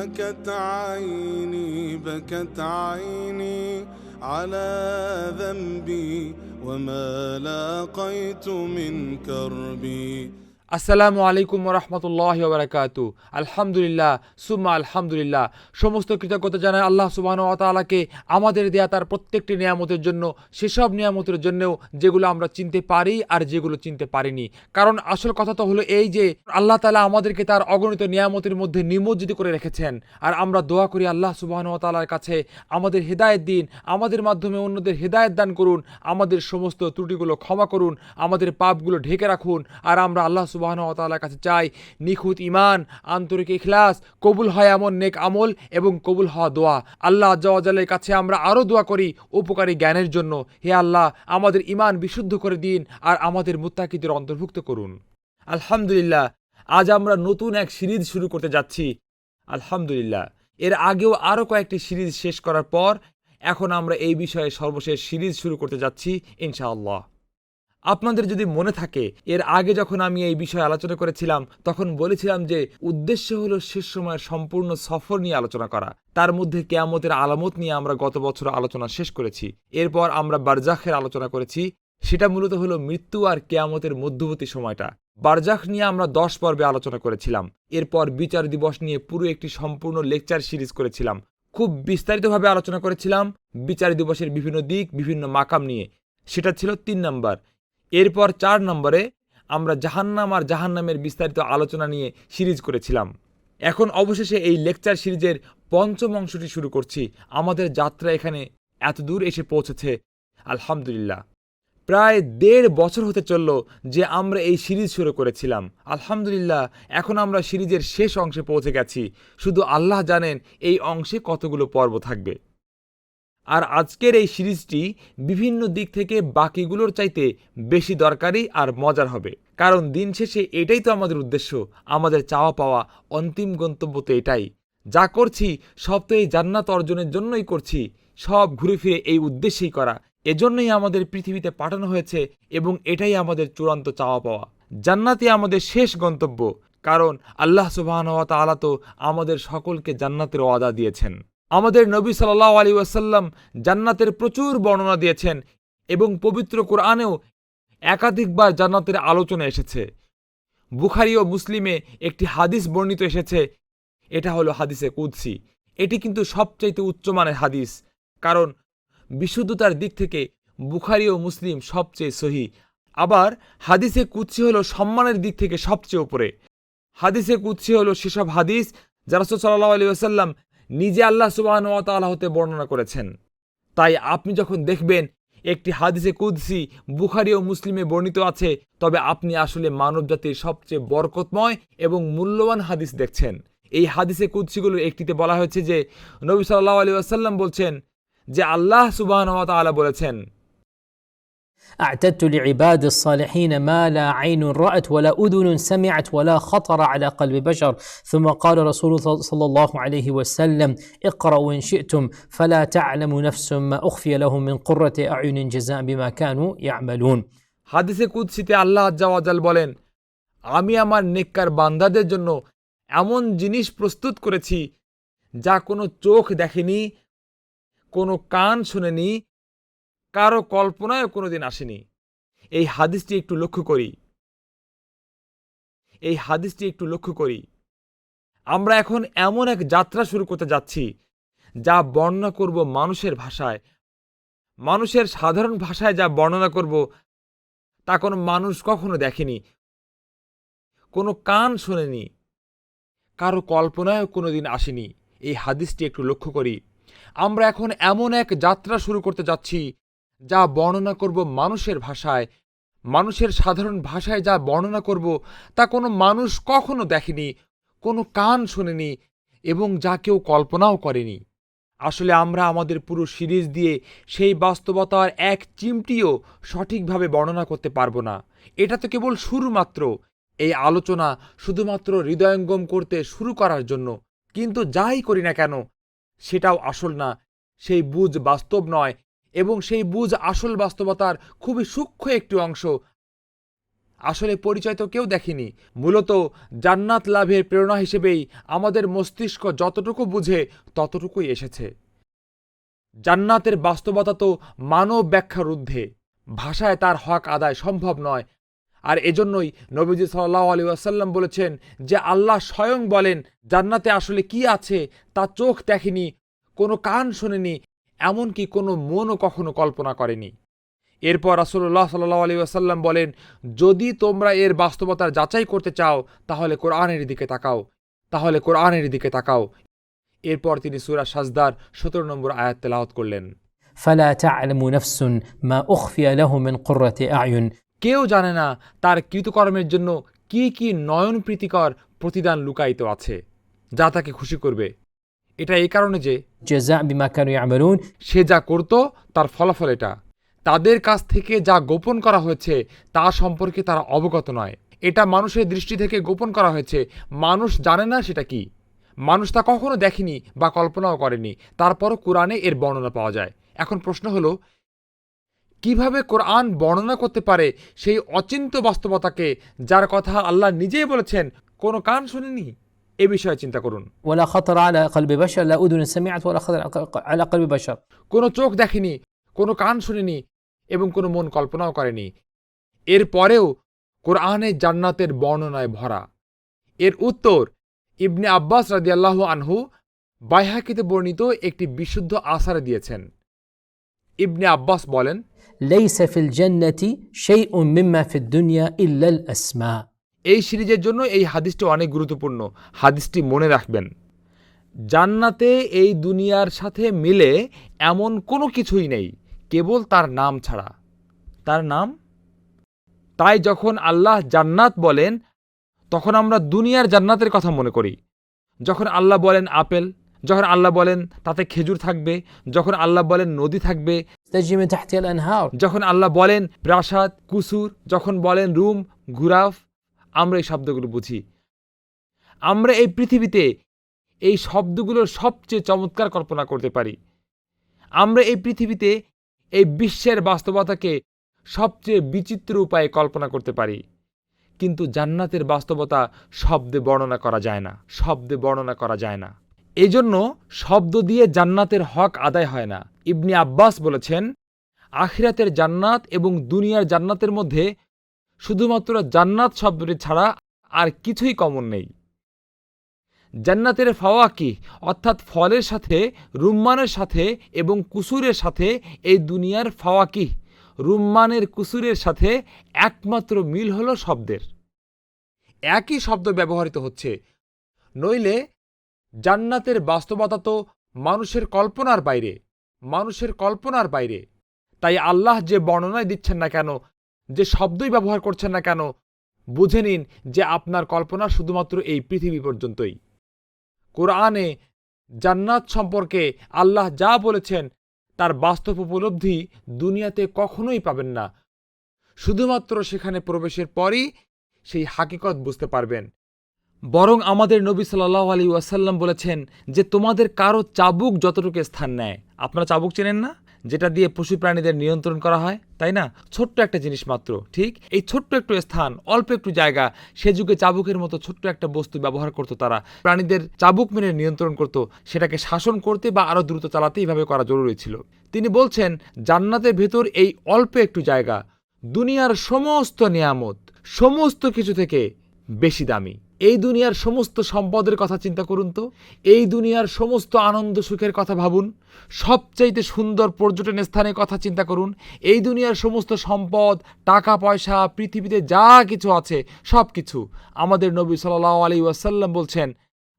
بكت عيني على ذنبي وما لاقيت من كربي। আসসালামু আলাইকুম ওরহমতুল্লাহি ওয়া বারাকাতুহু। আলহামদুলিল্লাহ সুম্মা আলহামদুলিল্লাহ। সমস্ত কৃতজ্ঞতা জানাই আল্লাহ সুবহানাহু ওয়া তাআলাকে আমাদের দেয়া তার প্রত্যেকটি নিয়ামতের জন্য, সেসব নিয়ামতের জন্যও যেগুলো আমরা চিনতে পারি আর যেগুলো চিনতে পারিনি। কারণ আসল কথা তো হলো এই যে আল্লাহ তাআলা আমাদেরকে তার অগণিত নিয়ামতের মধ্যে নিমজ্জিত করে রেখেছেন। আর আমরা দোয়া করি আল্লাহ সুবহানাহু ওয়া তাআলার কাছে আমাদের হেদায়েত দিন, আমাদের মাধ্যমে অন্যদের হেদায়েত দান করুন, আমাদের সমস্ত ত্রুটিগুলো ক্ষমা করুন, আমাদের পাপগুলো ঢেকে রাখুন। আর আমরা আল্লাহ সুবহানাহু ওয়া তাআলার কাছে চাই নিখুঁত ঈমান, আন্তরিক ইখলাস, কবুল হয় এমন নেক আমল এবং কবুল হওয়া দোয়া। আল্লাহ আজ্জা ওয়া জাল্লার কাছে আমরা আরও দোয়া করি উপকারী জ্ঞানের জন্য। হে আল্লাহ, আমাদের ঈমান বিশুদ্ধ করে দিন আর আমাদের মুত্তাকিদের অন্তর্ভুক্ত করুন। আলহামদুলিল্লাহ, আজ আমরা নতুন এক সিরিজ শুরু করতে যাচ্ছি। আলহামদুলিল্লাহ, এর আগেও আরও কয়েকটি সিরিজ শেষ করার পর এখন আমরা এই বিষয়ে সর্বশেষ সিরিজ শুরু করতে যাচ্ছি ইনশাআল্লাহ। আপনাদের যদি মনে থাকে, এর আগে যখন আমি এই বিষয়ে আলোচনা করেছিলাম তখন বলেছিলাম যে উদ্দেশ্য হলো শেষ সময়ের সম্পূর্ণ সফর নিয়ে আলোচনা করা। তার মধ্যে কিয়ামতের আলামত নিয়ে আমরা গত বছর আলোচনা শেষ করেছি। এরপর আমরা বারজাখের আলোচনা করেছি, সেটা মূলত হলো মৃত্যু আর কিয়ামতের মধ্যবর্তী সময়টা। বারজাখ নিয়ে আমরা 10 পর্বে আলোচনা করেছিলাম। এরপর বিচার দিবস নিয়ে পুরো একটি সম্পূর্ণ লেকচার সিরিজ করেছিলাম। খুব বিস্তারিতভাবে আলোচনা করেছিলাম বিচার দিবসের বিভিন্ন দিক, বিভিন্ন মাকাম নিয়ে। সেটা ছিল 3 নম্বর। এরপর 4 নম্বরে আমরা জাহান্নাম আর জাহান্নামের বিস্তারিত আলোচনা নিয়ে সিরিজ করেছিলাম। এখন অবশেষে এই লেকচার সিরিজের 5ম অংশটি শুরু করছি। আমাদের যাত্রা এখানে এত দূর এসে পৌঁছেছে আলহামদুলিল্লাহ। প্রায় 1.5 বছর হতে চলল যে আমরা এই সিরিজ শুরু করেছিলাম। আলহামদুলিল্লাহ, এখন আমরা সিরিজের শেষ অংশে পৌঁছে গেছি। শুধু আল্লাহ জানেন এই অংশে কতগুলো পর্ব থাকবে। আর আজকের এই সিরিজটি বিভিন্ন দিক থেকে বাকিগুলোর চাইতে বেশি দরকারি আর মজার হবে। কারণ দিন শেষে এটাই তো আমাদের উদ্দেশ্য, আমাদের চাওয়া পাওয়া, অন্তিম গন্তব্য তো এটাই। যা করছি সব তো এই জান্নাত অর্জনের জন্যই করছি, সব ঘুরে ফিরে এই উদ্দেশ্যেই করা। এজন্যই আমাদের পৃথিবীতে পাঠানো হয়েছে এবং এটাই আমাদের চূড়ান্ত চাওয়া পাওয়া। জান্নাতই আমাদের শেষ গন্তব্য, কারণ আল্লাহ সুবহানাহু ওয়া তাআলা তো আমাদের সকলকে জান্নাতের ওয়াদা দিয়েছেন। আমাদের নবী সাল্লাল্লাহু আলাইহি ওয়াসাল্লাম জান্নাতের প্রচুর বর্ণনা দিয়েছেন এবং পবিত্র কোরআনেও একাধিকবার জান্নাতের আলোচনা এসেছে। বুখারী ও মুসলিমে একটি হাদিস বর্ণিত এসেছে, এটা হলো হাদিসে কুদসি। এটি কিন্তু সবচাইতে উচ্চমানের হাদিস, কারণ বিশুদ্ধতার দিক থেকে বুখারী ও মুসলিম সবচেয়ে সহিহ। আবার হাদিসে কুদসি হলো সম্মানের দিক থেকে সবচেয়ে উপরে। হাদিসে কুদসি হলো সেসব হাদিস যা রাসূল সাল্লাল্লাহু আলাইহি ওয়াসাল্লাম নিজে আল্লাহ সুবহানাহু ওয়া তাআলা হতে বর্ণনা করেছেন। তাই আপনি যখন দেখবেন একটি হাদিসে কুদসি বুখারী ও মুসলিমে বর্ণিত আছে, তবে আপনি আসলে মানবজাতির সবচেয়ে বরকতময় এবং মূল্যবান হাদিস দেখছেন। এই হাদিসে কুদসিগুলোর একটিতে বলা হয়েছে যে নবী সাল্লাল্লাহু আলাইহি ওয়াসাল্লাম বলছেন যে আল্লাহ সুবহানাহু ওয়া তাআলা বলেছেন, أعتدت لعباد الصالحين ما لا عين رأت ولا أذن سمعت ولا خطر على قلب بشر. ثم قال رسول صلى الله عليه وسلم اقرأوا إن شئتم فلا تعلم نفس ما أخفي لهم من قرة أعين جزاء بما كانوا يعملون. হাদিসে কুদসিতে আল্লাহ আজ্জা ওয়া জাল বলেন, আমি আমার নেককার বান্দাদের জন্য এমন জিনিস প্রস্তুত করেছি যা কোনো চোখ দেখেনি, কোনো কান শুনেনি, কারো কল্পনায়ও কোনোদিন আসেনি। এই হাদিসটি একটু লক্ষ্য করি। আমরা এখন এমন এক যাত্রা শুরু করতে যাচ্ছি যা বর্ণনা করব মানুষের ভাষায়। মানুষের সাধারণ ভাষায় যা বর্ণনা করব তা কোনো মানুষ কখনো দেখেনি, কোনো কান শোনেনি, কারো কল্পনায়ও কোনোদিন আসেনি। এই হাদিসটি একটু লক্ষ্য করি। আমরা এখন এমন এক যাত্রা শুরু করতে যাচ্ছি যা বর্ণনা করব মানুষের ভাষায়। মানুষের সাধারণ ভাষায় যা বর্ণনা করব তা কোনো মানুষ কখনো দেখেনি, কোনো কান শোনেনি এবং যা কেউ কল্পনাও করেনি। আসলে আমরা আমাদের পুরো সিরিজ দিয়ে সেই বাস্তবতার এক চিমটিও সঠিকভাবে বর্ণনা করতে পারবো না। এটা তো কেবল শুরু মাত্র। এই আলোচনা শুধুমাত্র হৃদয়ঙ্গম করতে শুরু করার জন্য। কিন্তু যাই করি না কেন সেটাও আসল না, সেই বুঝ বাস্তব নয় এবং সেই বুঝ আসল বাস্তবতার খুবই সূক্ষ্ম একটি অংশ। আসলে পরিচয় তো কেউ দেখেনি। মূলত জান্নাত লাভের প্রেরণা হিসেবেই আমাদের মস্তিষ্ক যতটুকু বুঝে ততটুকুই এসেছে। জান্নাতের বাস্তবতা তো মানব ব্যাখ্যার ঊর্ধ্বে, ভাষায় তার হক আদায় সম্ভব নয়। আর এজন্যই নবীজি সাল্লাল্লাহু আলাইহি ওয়াসাল্লাম বলেছেন যে আল্লাহ স্বয়ং বলেন জান্নাতে আসলে কি আছে তা চোখ দেখেনি, কোনো কান শোনেনি, এমনকি কোনো মনও কখনো কল্পনা করেনি। এরপর রাসূলুল্লাহ সাল্লাল্লাহু আলাইহি ওয়াসাল্লাম বলেন, যদি তোমরা এর বাস্তবতার যাচাই করতে চাও তাহলে কোরআনের দিকে তাকাও। এরপর তিনি সূরা সাজদার 17 নম্বর আয়াত তেলাওয়াত করলেন। فلا تعلم نفس ما أخفي لهم من قرة أعين কেউ জানে না তার কৃতকর্মের জন্য কি কি নয়ন প্রীতিকর প্রতিদান লুকায়িত আছে, যা তাকে খুশি করবে। এটা এই কারণে যে جزاء بما كانوا يعملون সে যা করত তার ফলাফল এটা। তাদের কাছ থেকে যা গোপন করা হয়েছে তা সম্পর্কে তারা অবগত নয়। এটা মানুষের দৃষ্টি থেকে গোপন করা হয়েছে, মানুষ জানে না সেটা কি, মানুষ তা কখনো দেখেনি বা কল্পনাও করেনি, তারপরও কোরআনে এর বর্ণনা পাওয়া যায়। এখন প্রশ্ন হলো, কিভাবে কোরআন বর্ণনা করতে পারে সেই অচিন্ত্য বাস্তবতাকে যার কথা আল্লাহ নিজেই বলেছেন কোনো কান শুনেনি? এ বিষয়ে চিন্তা করুন। ولا خطر على قلب بشر لا أذن سمعت ولا خطر على قلب بشر কোনো চোখ দেখেনি, কোনো কান শুনেনি এবং কোনো মন কল্পনাও করেনি। এরপরেও কোরআনে জান্নাতের বর্ণনায় ভরা। এর উত্তর ইবনে আব্বাস রাদিয়াল্লাহু আনহু বাইহাকিতে বর্ণিত একটি বিশুদ্ধ আসারে দিয়েছেন। ইবনে আব্বাস বলেন, ليس في الجنة شيء مما في الدنيا إلا الأسماء এই সিরিজের জন্য এই হাদিসটি অনেক গুরুত্বপূর্ণ। হাদিসটি মনে রাখবেন। জান্নাতে এই দুনিয়ার সাথে মিলে এমন কোনো কিছুই নেই কেবল তার নাম ছাড়া। তার নাম। তাই যখন আল্লাহ জান্নাত বলেন তখন আমরা দুনিয়ার জান্নাতের কথা মনে করি। যখন আল্লাহ বলেন আপেল, যখন আল্লাহ বলেন তাতে খেজুর থাকবে, যখন আল্লাহ বলেন নদী থাকবে, تجري من تحتها الأنهار যখন আল্লাহ বলেন প্রাসাদ, কুসুর, যখন বলেন রুম, ঘুরাফ, আমরা এই শব্দগুলো বুঝি। আমরা এই পৃথিবীতে এই শব্দগুলোর সবচেয়ে চমৎকার কল্পনা করতে পারি। আমরা এই পৃথিবীতে এই বিশ্বের বাস্তবতাকে সবচেয়ে বিচিত্র উপায়ে কল্পনা করতে পারি। কিন্তু জান্নাতের বাস্তবতা শব্দে বর্ণনা করা যায় না। এজন্য শব্দ দিয়ে জান্নাতের হক আদায় হয় না। ইবনে আব্বাস বলেছেন, আখিরাতের জান্নাত এবং দুনিয়ার জান্নাতের মধ্যে শুধুমাত্র জান্নাত শব্দটি ছাড়া আর কিছুই কমন নেই। জান্নাতের ফাওয়াকি অর্থাৎ ফলের সাথে, রুম্মানের সাথে এবং কুসুরের সাথে এই দুনিয়ার ফাওয়াকি, রুম্মানের, কুসুরের সাথে একমাত্র মিল হলো শব্দের। একই শব্দ ব্যবহৃত হচ্ছে, নইলে জান্নাতের বাস্তবতা তো মানুষের কল্পনার বাইরে। তাই আল্লাহ যে বর্ণনায় দিচ্ছেন না কেন, যে শব্দই ব্যবহার করছেন না কেন, বুঝে নিন যে আপনার কল্পনা শুধুমাত্র এই পৃথিবী পর্যন্তই। কোরআনে জান্নাত সম্পর্কে আল্লাহ যা বলেছেন তার বাস্তব উপলব্ধি দুনিয়াতে কখনোই পাবেন না। শুধুমাত্র সেখানে প্রবেশের পরই সেই হাকিকত বুঝতে পারবেন। বরং আমাদের নবী সাল্লাল্লাহু আলাইহি ওয়াসাল্লাম বলেছেন যে তোমাদের কারো চাবুক যতটুকু স্থান নেয়। আপনারা চাবুক চেনেন না? যেটা দিয়ে পশু প্রাণীদের নিয়ন্ত্রণ করা হয়, তাই না? ছোট্ট একটা জিনিস মাত্র। ঠিক এই ছোট্ট একটু স্থান, অল্প একটু জায়গা, সে যুগে চাবুকের মতো ছোট্ট একটা বস্তু ব্যবহার করত তারা। প্রাণীদের চাবুক মেরে নিয়ন্ত্রণ করত, সেটাকে শাসন করতে বা আরও দ্রুত চালাতে এইভাবে করা জরুরি ছিল। তিনি বলছেন জান্নাতের ভেতর এই অল্প একটু জায়গা দুনিয়ার সমস্ত নিয়ামত, সমস্ত কিছু থেকে বেশি দামি। এই দুনিয়ার সমস্ত সম্পদের কথা চিন্তা করুন তো, এই দুনিয়ার সমস্ত আনন্দ সুখের কথা ভাবুন, সবচাইতে সুন্দর পর্যটন স্থানের কথা চিন্তা করুন। এই দুনিয়ার সমস্ত সম্পদ, টাকা পয়সা, পৃথিবীতে যা কিছু আছে সব কিছু, আমাদের নবী সাল্লাল্লাহু আলাইহি ওয়াসাল্লাম বলছেন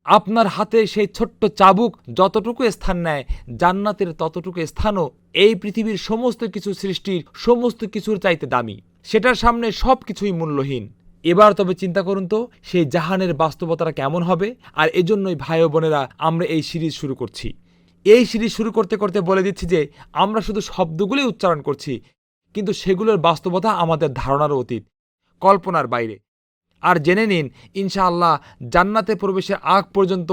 আপনার হাতে সেই ছোট্ট চাবুক যতটুকু স্থান নেয়, জান্নাতের ততটুকু স্থানও এই পৃথিবীর সমস্ত কিছু সৃষ্টির সমস্ত কিছুর চাইতে দামি। সেটার সামনে সব কিছুই মূল্যহীন। এবার তবে চিন্তা করুন তো সেই জাহানের বাস্তবতাটা কেমন হবে। আর এজন্যই ভাই ও বোনেরা আমরা এই সিরিজ শুরু করছি। এই সিরিজ শুরু করতে করতে বলে দিচ্ছি যে আমরা শুধু শব্দগুলোই উচ্চারণ করছি, কিন্তু সেগুলোর বাস্তবতা আমাদের ধারণার অতীত, কল্পনার বাইরে। আর জেনে নিন ইনশাআল্লাহ জান্নাতে প্রবেশের আগ পর্যন্ত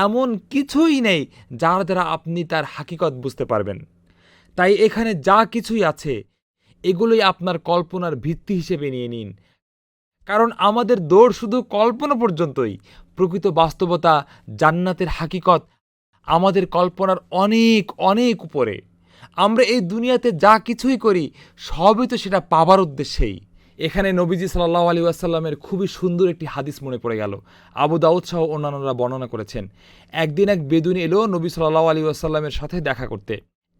এমন কিছুই নেই যার দ্বারা আপনি তার হাকিকত বুঝতে পারবেন। তাই এখানে যা কিছুই আছে এগুলোই আপনার কল্পনার ভিত্তি হিসেবে নিয়ে নিন। কারণ আমাদের দৌড় শুধু কল্পনা পর্যন্তই। প্রকৃত বাস্তবতা, জান্নাতের হাকিকত আমাদের কল্পনার অনেক অনেক উপরে। আমরা এই দুনিয়াতে যা কিছুই করি সবই তো সেটা পাবার উদ্দেশ্যেই। এখানে নবীজি সাল্লাল্লাহু আলাইহি ওয়াসাল্লামের খুবই সুন্দর একটি হাদিস মনে পড়ে গেল। আবু দাউদ সহ অন্যান্যরা বর্ণনা করেছেন, একদিন এক বেদুইন এলো নবী সাল্লাল্লাহু আলাইহি ওয়াসাল্লামের সাথে দেখা করতে।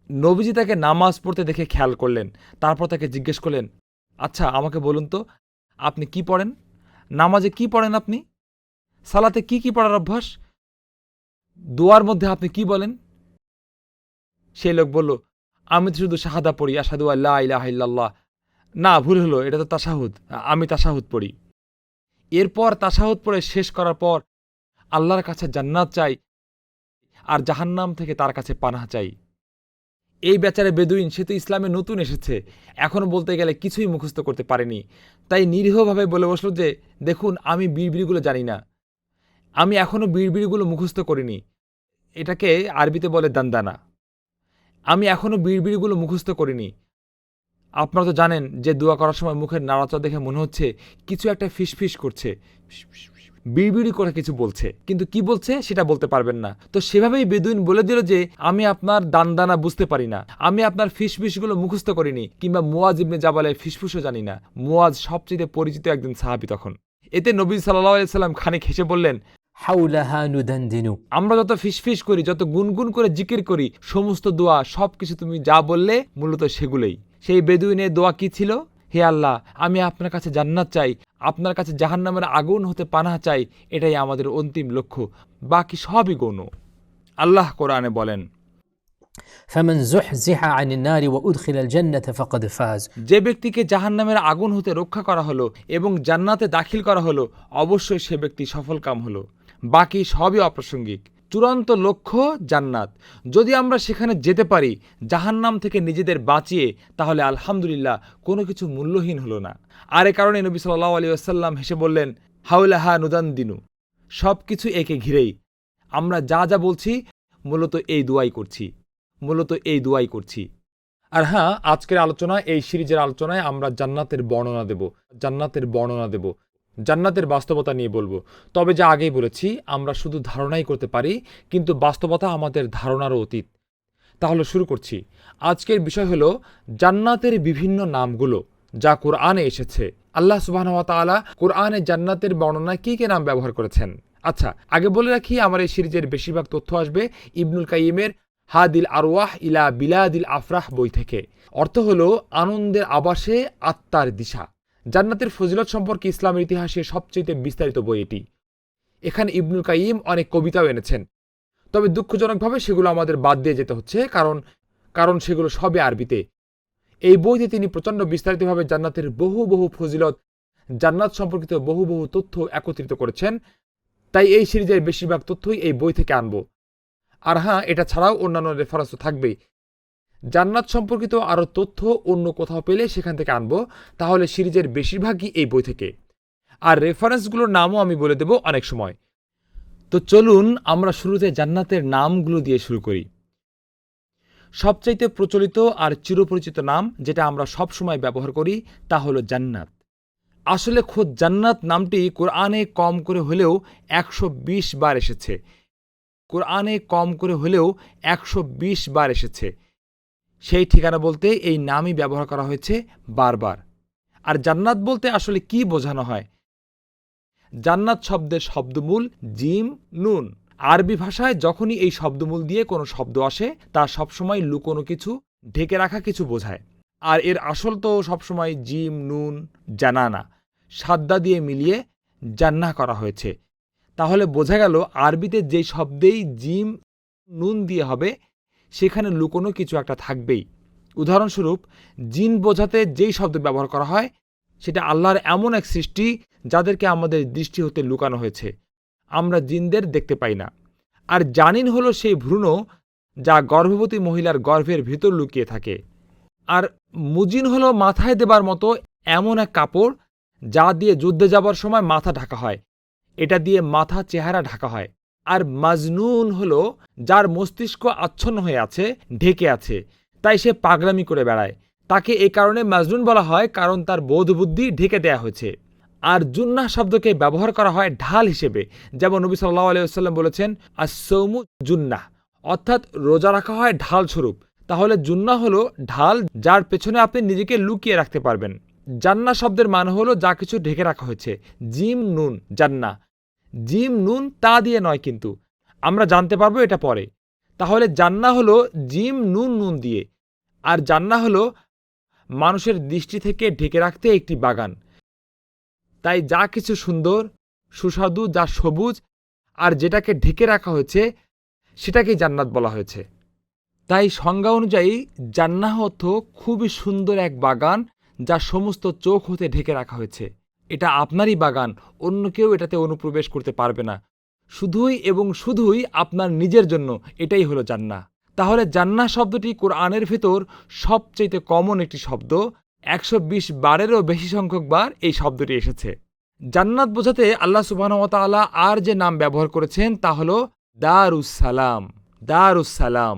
নবীজি তাকে নামাজ পড়তে দেখে খেয়াল করলেন। তারপর তাকে জিজ্ঞেস করলেন, আচ্ছা আমাকে বলুন তো, আপনি কি পড়েন? নামাজে কি পড়েন আপনি? সালাতে কি কি পড়ার অভ্যাস? দোয়ার মধ্যে আপনি কি বলেন? সেই লোক বলল, আমি তো শুধু শাহাদা পড়ি, আশহাদু আল্লা ইলাহা ইল্লাল্লাহ। না, ভুল হলো, এটা তো তাশাহুদ। আমি তাশাহুদ পড়ি। এরপর তাশাহুদ পড়ে শেষ করার পর আল্লাহর কাছে জান্নাত চাই আর জাহান্নাম থেকে তার কাছে পানাহ চাই। এই বেচারে বেদুইন, সে তো ইসলামে নতুন এসেছে, এখনও বলতে গেলে কিছুই মুখস্থ করতে পারেনি। তাই নিরীহভাবে বলে বসল যে, দেখুন আমি বিড়বিড়গুলো জানি না, আমি এখনও বিড়বিড়গুলো মুখস্থ করিনি। এটাকে আরবিতে বলে দান্দানা। আমি এখনও বিড়বিড়গুলো মুখস্থ করিনি। আপনারা তো জানেন যে দোয়া করার সময় মুখের নাড়াচাড়া দেখে মনে হচ্ছে কিছু একটা ফিসফিস করছে, বিড়বিড়ি করে কিছু বলছে, কিন্তু কি বলছে সেটা বলতে পারবেন না। তো সেভাবেই বেদুইন বলে দিল যে, আমি আপনার দানদানা বুঝতে পারি না, আমি আপনার ফিসফিসগুলো মুখস্থ করিনি, কিংবা মুয়াজ ইবনে জাবালের ফিসফিসও জানি না। মুয়াজ সবচেয়ে পরিচিত একজন সাহাবী তখন। এতে নবী সাল্লাল্লাহু আলাইহি সাল্লাম খানিক হেসে বললেন, حولها ندندن আমরা যত ফিসফিস করি, যত গুনগুন করে জিকির করি, সমস্ত দোয়া সবকিছু তুমি যা বললে মূলত সেগুলোই। সেই বেদুইনের দোয়া কি ছিল? হে আল্লাহ, আমি আপনার কাছে জান্নাত চাই, আপনার কাছে জাহান্নামের আগুন হতে পানাহ চাই। এটাই আমাদের অন্তিম লক্ষ্য, বাকি সবই গৌণ। আল্লাহ কোরআনে বলেন, فمن زحزح عن النار وأدخل الجنة فقد فاز যে ব্যক্তিকে জাহান্নামের আগুন হতে রক্ষা করা হলো এবং জান্নাতে দাখিল করা হলো, অবশ্যই সে ব্যক্তি সফলকাম হলো। বাকি সবই অপ্রাসঙ্গিক। চূড়ান্ত লক্ষ্য জান্নাত। যদি আমরা সেখানে যেতে পারি জাহান্নাম থেকে নিজেদের বাঁচিয়ে, তাহলে আলহামদুলিল্লাহ, কোনো কিছু মূল্যহীন হলো না। আর এ কারণে নবী সাল্লাল্লাহু আলাইহি ওয়াসাল্লাম হেসে বললেন, হাওলাহা নুদান্দিনু, সব কিছু একে ঘিরেই। আমরা যা যা বলছি মূলত এই দুয়াই করছি। আর হ্যাঁ, আজকের আলোচনা, এই সিরিজের আলোচনায় আমরা জান্নাতের বর্ণনা দেব, জান্নাতের বাস্তবতা নিয়ে বলবো। তবে যা আগেই বলেছি, আমরা শুধু ধারণাই করতে পারি, কিন্তু বাস্তবতা আমাদের ধারণারও অতীত। তাহলে শুরু করছি। আজকের বিষয় হলো জান্নাতের বিভিন্ন নামগুলো যা কোরআনে এসেছে। আল্লাহ সুবহানাহু ওয়া তাআলা কোরআনে জান্নাতের বর্ণনায় কী কী নাম ব্যবহার করেছেন। আচ্ছা, আগে বলে রাখি, আমার এই সিরিজের বেশিরভাগ তথ্য আসবে ইবনুল কাইয়িমের হাদিল আরওয়াহ ইলা বিলাদিল আফরাহ বই থেকে। অর্থ হলো আনন্দের আবাসে আত্মার দিশা। জান্নাতের ফজিলত সম্পর্কে ইসলামের ইতিহাসে সবচেয়ে বিস্তারিত বই এটি। এখানে ইবনুল কাইয়িম অনেক কবিতাও এনেছেন, তবে দুঃখজনকভাবে সেগুলো আমাদের বাদ দিয়ে যেতে হচ্ছে, কারণ সেগুলো সবই আরবিতে। এই বইতে তিনি প্রচণ্ড বিস্তারিতভাবে জান্নাতের বহু বহু ফজিলত, জান্নাত সম্পর্কিত বহু বহু তথ্য একত্রিত করেছেন। তাই এই সিরিজের বেশিরভাগ তথ্যই এই বই থেকে আনব। আর হ্যাঁ, এটা ছাড়াও অন্যান্য রেফারেন্স তো থাকবেই। জান্নাত সম্পর্কিত আরও তথ্য অন্য কোথাও পেলে সেখান থেকে আনবো, তাহলে সিরিজের বেশিরভাগই এই বই থেকে। আর রেফারেন্সগুলোর নামও আমি বলে দেব অনেক সময়। তো চলুন আমরা শুরুতে জান্নাতের নামগুলো দিয়ে শুরু করি। সবচাইতে প্রচলিত আর চিরপরিচিত নাম, যেটা আমরা সব সময় ব্যবহার করি, তা হলো জান্নাত। আসলে খোদ জান্নাত নামটি কোরআনে কম করে হলেও 120 বার এসেছে। কোরআনে কম করে হলেও 120 বার এসেছে। সেই ঠিকানা বলতে এই নামই ব্যবহার করা হয়েছে বারবার। আর জান্নাত বলতে আসলে কি বোঝানো হয়? জান্নাত শব্দের শব্দমূল জিম নুন। আরবি ভাষায় যখনই এই শব্দমূল দিয়ে কোনো শব্দ আসে, তা সবসময় লুকোনো কিছু, ঢেকে রাখা কিছু বোঝায়। আর এর আসল তো সবসময় জিম নুন জানানা, সাদ্দা দিয়ে মিলিয়ে জান্নাহ করা হয়েছে। তাহলে বোঝা গেল আরবিতে যেই শব্দেই জিম নুন দিয়ে হবে, সেখানে লুকোনো কিছু একটা থাকবেই। উদাহরণস্বরূপ, জিন বোঝাতে যেই শব্দ ব্যবহার করা হয়, সেটা আল্লাহর এমন এক সৃষ্টি যাদেরকে আমাদের দৃষ্টি হতে লুকানো হয়েছে। আমরা জিনদের দেখতে পাই না। আর জানিন হলো সেই ভ্রূণ যা গর্ভবতী মহিলার গর্ভের ভিতর লুকিয়ে থাকে। আর মুজিন হলো মাথায় দেবার মতো এমন এক কাপড় যা দিয়ে যুদ্ধে যাবার সময় মাথা ঢাকা হয়, এটা দিয়ে মাথা চেহারা ঢাকা হয়। আর মাজনুন হলো যার মস্তিষ্ক আচ্ছন্ন হয়ে আছে, ঢেকে আছে, তাই সে পাগলামি করে বেড়ায়। তাকে এই কারণে মাজনুন বলা হয়, কারণ তার বোধ বুদ্ধি ঢেকে দেয়া হয়েছে। আর জুন্নাহ শব্দকে ব্যবহার করা হয় ঢাল হিসেবে, যেমন নবী সাল্লাল্লাহু আলাইহি ওয়াসাল্লাম বলেছেন আস-সাওমু জুন্নাহ, অর্থাৎ রোজা রাখা হয় ঢাল স্বরূপ। তাহলে জুন্নাহ হলো ঢাল, যার পেছনে আপনি নিজেকে লুকিয়ে রাখতে পারবেন। জান্নাহ শব্দের মানে হলো যা কিছু ঢেকে রাখা হয়েছে। জিম নুন জান্নাহ, জিম নুন তা দিয়ে নয়, কিন্তু আমরা জানতে পারবো এটা পরে। তাহলে জান্নাহ হলো জিম নুন নুন দিয়ে, আর জান্নাহ হলো মানুষের দৃষ্টি থেকে ঢেকে রাখতে একটি বাগান। তাই যা কিছু সুন্দর, সুস্বাদু, যা সবুজ আর যেটাকে ঢেকে রাখা হয়েছে সেটাকেই জান্নাত বলা হয়েছে। তাই সংজ্ঞা অনুযায়ী জান্নাহ অর্থ খুবই সুন্দর এক বাগান যা সমস্ত চোখ হতে ঢেকে রাখা হয়েছে। এটা আপনারই বাগান, অন্য কেউ এটাতে অনুপ্রবেশ করতে পারবে না, শুধুই এবং শুধুই আপনার নিজের জন্য। এটাই হলো জান্নাহ। তাহলে জান্নাহ শব্দটি কোরআনের ভেতর সবচেয়ে কমন একটি শব্দ। 120 বারেরও বেশি সংখ্যক বার এই শব্দটি এসেছে। জান্নাত বোঝাতে আল্লাহ সুবহানাহু ওয়া তাআলা আর যে নাম ব্যবহার করেছেন তা হলো দারুস সালাম। দারুস সালাম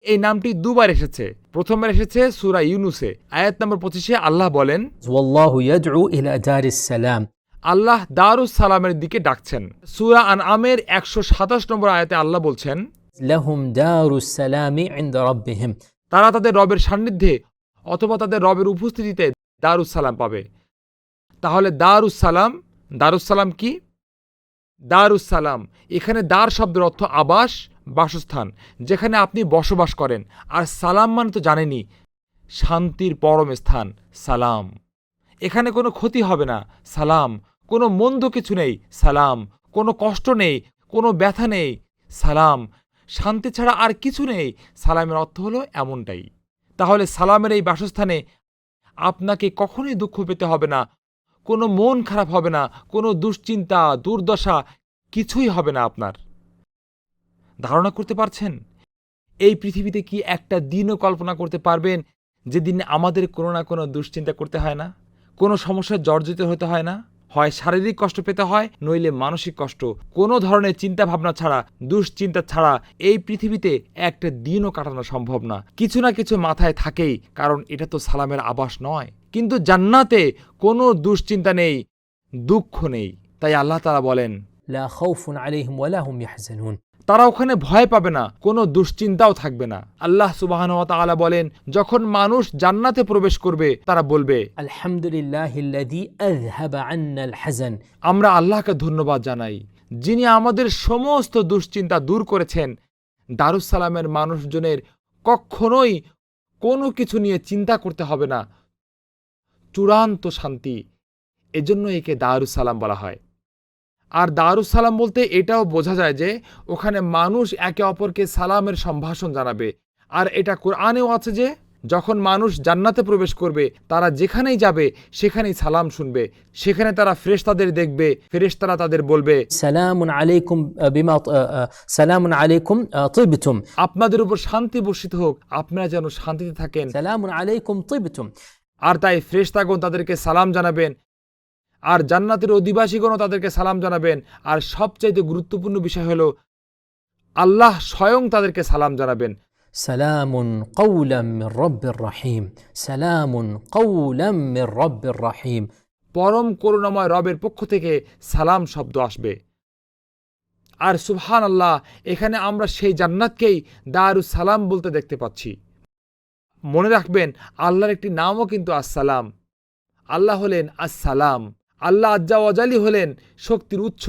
এই নামটি দুবার এসেছে। প্রথমবার এসেছে সূরা ইউনুসে, আয়াত নম্বর 25-এ আল্লাহ বলেন, ওয়াল্লাহু ইয়াদউ ইলা দারিস সালাম। আল্লাহ দারুস সালামের দিকে ডাকছেন। সূরা আনআমের 127 নম্বর আয়াতে আল্লাহ বলছেন, লাহুম দারুস সালামি ইনদা রাব্বিহিম। তারা তাদের রবের সান্নিধ্যে অথবা তাদের রবের উপস্থিতিতে দারুস সালাম পাবে। তাহলে দারুস সালাম, দারুস সালাম কি? দারুস সালাম, এখানে দার শব্দের অর্থ আবাস, বাসস্থান, যেখানে আপনি বসবাস করেন। আর সালাম মানে তো জানেনই, শান্তির পরম স্থান সালাম। এখানে কোনো ক্ষতি হবে না সালাম, কোনো মন্দ কিছু নেই সালাম, কোনো কষ্ট নেই, কোনো ব্যথা নেই সালাম, শান্তি ছাড়া আর কিছু নেই। সালামের অর্থ হলো এমনটাই। তাহলে সালামের এই বাসস্থানে আপনাকে কখনোই দুঃখ পেতে হবে না, কোনো মন খারাপ হবে না, কোনো দুশ্চিন্তা, দুর্দশা কিছুই হবে না আপনার। ধারণা করতে পারছেন? এই পৃথিবীতে কি একটা দিনও কল্পনা করতে পারবেন যেদিন আমাদের কোনো না কোনো দুশ্চিন্তা করতে হয় না, কোনো সমস্যায় জর্জরিত হতে হয় না? হয় শারীরিক কষ্ট পেতে হয়, নইলে মানসিক কষ্ট। কোনো ধরনের চিন্তা ভাবনা ছাড়া, দুশ্চিন্তা ছাড়া এই পৃথিবীতে একটা দিনও কাটানো সম্ভব না। কিছু না কিছু মাথায় থাকেই, কারণ এটা তো সালামের আবাস নয়। কিন্তু জান্নাতে কোনো দুশ্চিন্তা নেই, দুঃখ নেই। তাই আল্লাহ তাআলা বলেন, লা খাউফুন আলাইহিম ওয়া লা হুম ইয়াহজানুন। তারা ওখানে ভয় পাবে না, কোনো দুশ্চিন্তাও থাকবে না। আল্লাহ সুবহানাহু ওয়া তাআলা বলেন, যখন মানুষ জান্নাতে প্রবেশ করবে তারা বলবে, আলহামদুলিল্লাহিল্লাযী আযহাবা আন্নাল হাযান। আমরা আল্লাহকে ধন্যবাদ জানাই, যিনি আমাদের সমস্ত দুশ্চিন্তা দূর করেছেন। দারুস সালামের মানুষজনের কখনোই কোনো কিছু নিয়ে চিন্তা করতে হবে না, চূড়ান্ত শান্তি। এজন্য একে দারুস সালাম বলা হয়। আর দারুস সালাম বলতে এটাও বোঝা যায় যে ওখানে মানুষ একে অপরকে সালামের সম্ভাষণ জানাবে। আর এটা কোরআনেও আছে যে যখন মানুষ জান্নাতে প্রবেশ করবে তারা যেখানেই যাবে সেখানেই সালাম শুনবে। সেখানে তারা ফেরেশতাদের দেখবে, ফেরেশতারা তাদের বলবে, সালামুন আলাইকুম বিমা সালামুন আলাইকুম তিবতুম। আপনাদের উপর শান্তি বর্ষিত হোক, আপনারা যেন শান্তিতে থাকেন। সালামুন আলাইকুম তিবতুম। আর তাই ফেরেশতাগণ তাদেরকে সালাম জানাবেন, আর জান্নাতের অধিবাসীগণও তাদেরকে সালাম জানাবেন। আর সবচাইতে গুরুত্বপূর্ণ বিষয় হলো আল্লাহ স্বয়ং তাদেরকে সালাম জানাবেন। সালামুন কাওলাম মির রাব্বির রহিম। সালামুন কাওলাম মির রাব্বির রহিম। পরম করুণাময় রবের পক্ষ থেকে সালাম শব্দ আসবে। আর সুবহানাল্লাহ, এখানে আমরা সেই জান্নাতকেই দারুস সালাম বলতে দেখতে পাচ্ছি। মনে রাখবেন, আল্লাহর একটি নামও কিন্তু আসসালাম। আল্লাহ হলেন আসসালাম। আল্লাহ আজ্জা ওয়াজালি হলেন শক্তির উৎস,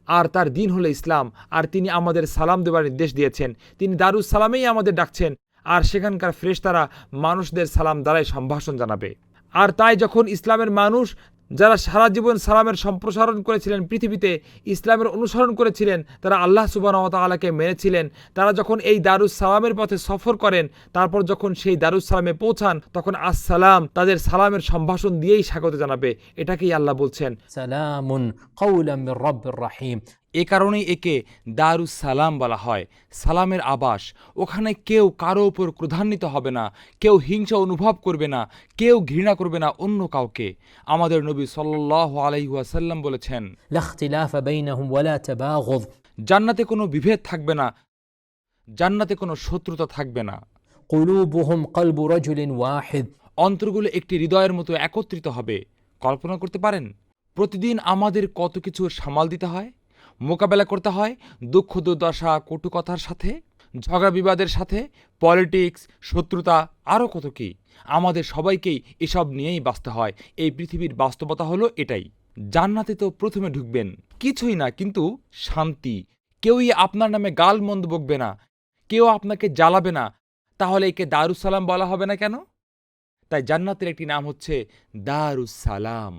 আর তার দিন হলো ইসলাম। আর তিনি আমাদের সালাম দেবার নির্দেশ দিয়েছেন। তিনি দারুস সালামেই আমাদের ডাকছেন। আর সেখানকার ফেরেশতারা মানুষদের সালাম দ্বারাই সম্ভাষণ জানাবে। আর তাই যখন ইসলামের মানুষ, যারা সারা জীবন সালামের সম্প্রসারণ করেছিলেন, পৃথিবীতে ইসলামের অনুসরণ করেছিলেন, তারা আল্লাহ সুবহানাহু ওয়া তাআলাকে মেনেছিলেন, তারা যখন এই দারুস সালামের পথে সফর করেন, তারপর যখন সেই দারুস সালামে পৌঁছান, তখন আসসালাম তাদের সালামের সম্ভাষণ দিয়েই স্বাগত জানাবে। এটাকেই আল্লাহ বলছেন সালামুন কাওলাম মির রাব্বির রহিম। এ কারণেই একে দারুস সালাম বলা হয়, সালামের আবাস। ওখানে কেউ কারো উপর ক্রোধান্বিত হবে না, কেউ হিংসা অনুভব করবে না, কেউ ঘৃণা করবে না অন্য কাউকে। আমাদের নবী সাল্লাল্লাহু আলাইহি ওয়াসাল্লাম বলেছেন, লা ইখতিলাফা বাইনাহুম ওয়ালা তাবাগুদ। জান্নাতে কোনো বিভেদ থাকবে না, জান্নাতে কোনো শত্রুতা থাকবে না। কুলুবুহুম কলবু রাজুলিন ওয়াহিদ। অন্তরগুলো একটি হৃদয়ের মতো একত্রিত হবে। কল্পনা করতে পারেন? প্রতিদিন আমাদের কত কিছু সামাল দিতে হয়, মোকাবেলা করতে হয়, দুঃখ দুর্দশা কটু কথার সাথে, ঝগড়া বিবাদের সাথে, পলিটিক্স, শত্রুতা, আরও কত কি। আমাদের সবাইকেই এসব নিয়েই বাঁচতে হয়। এই পৃথিবীর বাস্তবতা হলো এটাই। জান্নাতে তো প্রথমে ঢুকবেন কিছুই না, কিন্তু শান্তি। কেউই আপনার নামে গাল মন্দ বকবে না, কেউ আপনাকে জ্বালাবে না। তাহলে একে দারুসালাম বলা হবে না কেন? তাই জান্নাতের একটি নাম হচ্ছে দারুসালাম।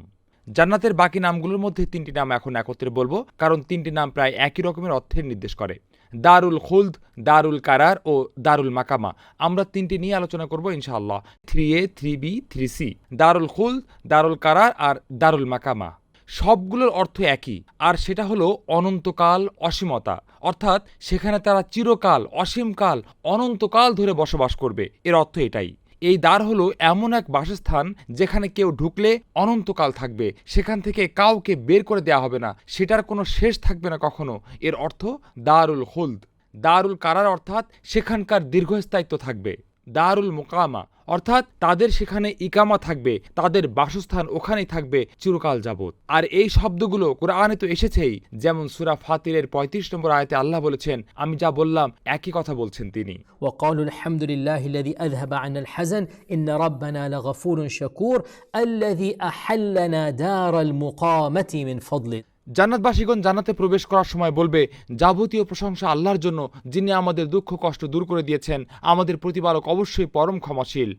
জান্নাতের বাকি নামগুলোর মধ্যে 3টি নাম এখন একত্রে বলবো, কারণ 3টি নাম প্রায় একই রকমের অর্থের নির্দেশ করে। দারুল খুলদ, দারুল কারার ও দারুল মাকামা। আমরা 3টি নিয়ে আলোচনা করব ইনশাআল্লাহ, 3A, 3B, 3C। দারুল খুলদ, দারুল কারার আর দারুল মাকামা সবগুলোর অর্থ একই, আর সেটা হলো অনন্তকাল, অসীমতা। অর্থাৎ সেখানে তারা চিরকাল, অসীমকাল, অনন্তকাল ধরে বসবাস করবে। এর অর্থ এটাই। এই দ্বার হলো এমন এক বাসস্থান যেখানে কেউ ঢুকলে অনন্তকাল থাকবে, সেখান থেকে কাউকে বের করে দেওয়া হবে না, সেটার কোনো শেষ থাকবে না কখনো। এর অর্থ দারুল খুলদ। দারুল কারার অর্থাৎ সেখানকার দীর্ঘস্থায়িত্ব থাকবে। দারুল মুকামা অর্থাৎ তাদের সেখানে ইকামা থাকবে, তাদের বাসস্থান ওখানেই থাকবে চিরকাল যাবত। আর এই শব্দগুলো কোরআনে তো এসেছেই, যেমন সূরা ফাতিরের 35 নম্বর আয়াতে আল্লাহ বলেছেন, আমি যা বললাম একই কথা বলছেন তিনি। وقالوا الحمد لله الذي أذهب عنا الحزن إن ربنا لغفور شكور الذي أحلنا دار المقامة من فضله। জান্নাতবাসীগণ জান্নাতে প্রবেশ করার সময় বলবে, যাবতীয় প্রশংসা আল্লাহর জন্য, যিনি আমাদের দুঃখ কষ্ট দূর করে দিয়েছেন। আমাদের প্রতিপালক অবশ্যই পরম ক্ষমাশীল,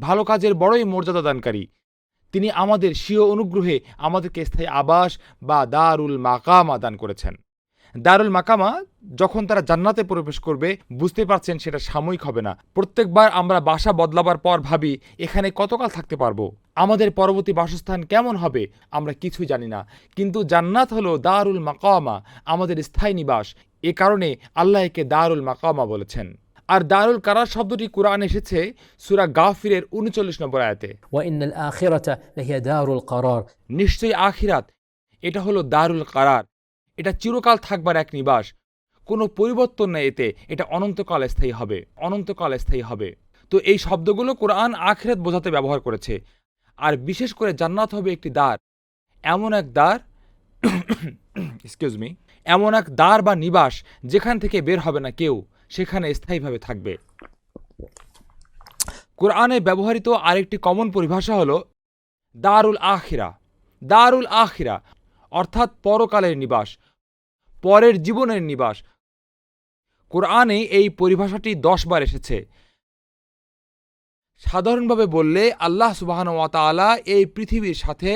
ভালো কাজের বড়ই মর্যাদা দানকারী। তিনি আমাদের স্বীয় অনুগ্রহে আমাদেরকে স্থায়ী আবাস বা দারুল মাকামা দান করেছেন। দারুল মাকামা যখন তারা জান্নাতে প্রবেশ করবে, বুঝতে পারছেন সেটা সাময়িক হবে না। প্রত্যেকবার আমরা বাসা বদলাবার পর ভাবি, এখানে কতকাল থাকতে পারবো, আমাদের পরবর্তী বাসস্থান কেমন হবে, আমরা কিছুই জানি না। কিন্তু জান্নাত হলো দারুল মাকামা, আমাদের স্থায়ী নিবাস। এ কারণে আল্লাহ একে দারুল মাকামা বলেছেন। আর দারুল কারার শব্দটি কোরআনে এসেছে সূরা গাফিরের 39 নম্বর আয়াতে। وإن الآخرة لهي دار القرار। নিশ্চয়ই আখিরাত এটা হলো দারুল কারার, এটা চিরকাল থাকবার এক নিবাস, কোনো পরিবর্তন নেই এতে, এটা অনন্তকাল স্থায়ী হবে, অনন্তকাল স্থায়ী হবে। তো এই শব্দগুলো কোরআন আখিরাত বোঝাতে ব্যবহার করেছে। আর বিশেষ করে জান্নাত হবে একটি দ্বার, এমন এক দ্বার এমন এক দ্বার বা নিবাস যেখান থেকে বের হবে না কেউ, সেখানে স্থায়ীভাবে থাকবে। কোরআনে ব্যবহৃত আরেকটি কমন পরিভাষা হলো দারুল আখিরা। দারুল আখিরা অর্থাৎ পরকালের নিবাস, পরের জীবনের নিবাস। কোরআনে এই পরিভাষাটি 10 বার এসেছে। সাধারণভাবে বললে আল্লাহ সুবহানাহু ওয়া তাআলা এই পৃথিবীর সাথে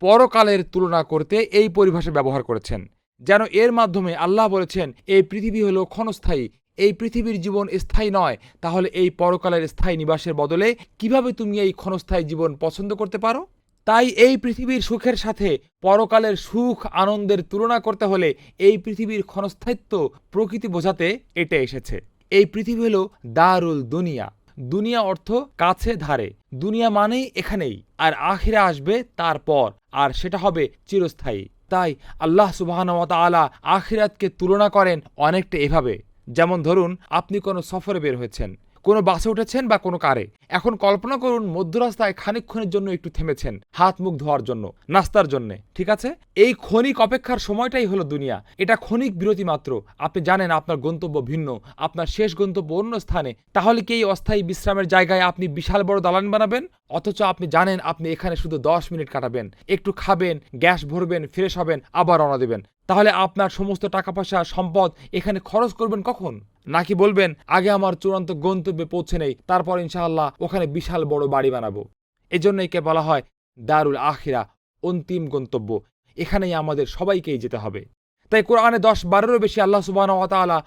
পরকালের তুলনা করতে এই পরিভাষা ব্যবহার করেছেন, যেন এর মাধ্যমে আল্লাহ বলেছেন, এই পৃথিবী হলো ক্ষণস্থায়ী, এই পৃথিবীর জীবন স্থায়ী নয়। তাহলে এই পরকালের স্থায়ী নিবাসের বদলে কিভাবে তুমি এই ক্ষণস্থায়ী জীবন পছন্দ করতে পারো? তাই এই পৃথিবীর সুখের সাথে পরকালের সুখ আনন্দের তুলনা করতে হলে এই পৃথিবীর ক্ষণস্থায়িত্ব প্রকৃতি বোঝাতে এটা এসেছে। এই পৃথিবী হলো দারুল দুনিয়া। দুনিয়া অর্থ কাছে ধারে, দুনিয়া মানেই এখানেই, আর আখিরা আসবে তারপর, আর সেটা হবে চিরস্থায়ী। তাই আল্লাহ সুবহানাহু ওয়া তাআলা আখিরাতকে তুলনা করেন অনেকটা এভাবে, যেমন ধরুন আপনি কোনো সফরে বের হয়েছেন, কোনো বাসে উঠেছেন বা কোনো কারে। এখন কল্পনা করুন মধ্যরাস্তায় খানিকক্ষণের জন্য একটু থেমেছেন, হাত মুখ ধোয়ার জন্য, নাস্তার জন্য, ঠিক আছে? এই ক্ষণিক অপেক্ষার সময়টাই হলো দুনিয়া। এটা ক্ষণিক বিরতি মাত্র। আপনি জানেন আপনার গন্তব্য ভিন্ন, আপনার শেষ গন্তব্য অন্য স্থানে। তাহলে কি এই অস্থায়ী বিশ্রামের জায়গায় আপনি বিশাল বড় দালান বানাবেন? অথচ আপনি জানেন আপনি এখানে শুধু 10 মিনিট কাটাবেন, একটু খাবেন, গ্যাস ভরবেন, ফ্রেশ হবেন, আবার রওনা দেবেন। তাহলে আপনার সমস্ত টাকা পয়সা সম্পদ এখানে খরচ করবেন কখন? নাকি বলবেন আগে আমার চূড়ান্ত গন্তব্যে পৌঁছে নেই, তারপর ইনশাআল্লাহ ওখানে বিশাল বড় বাড়ি বানাবো। এজন্য একে বলা হয় দারুল আখিরা, অন্তিম গন্তব্য। এখানেই আমাদের সবাইকেই যেতে হবে। তাই কোরআনে 10-12-এরও বেশি আল্লাহ সুবহানাহু ওয়া তাআলা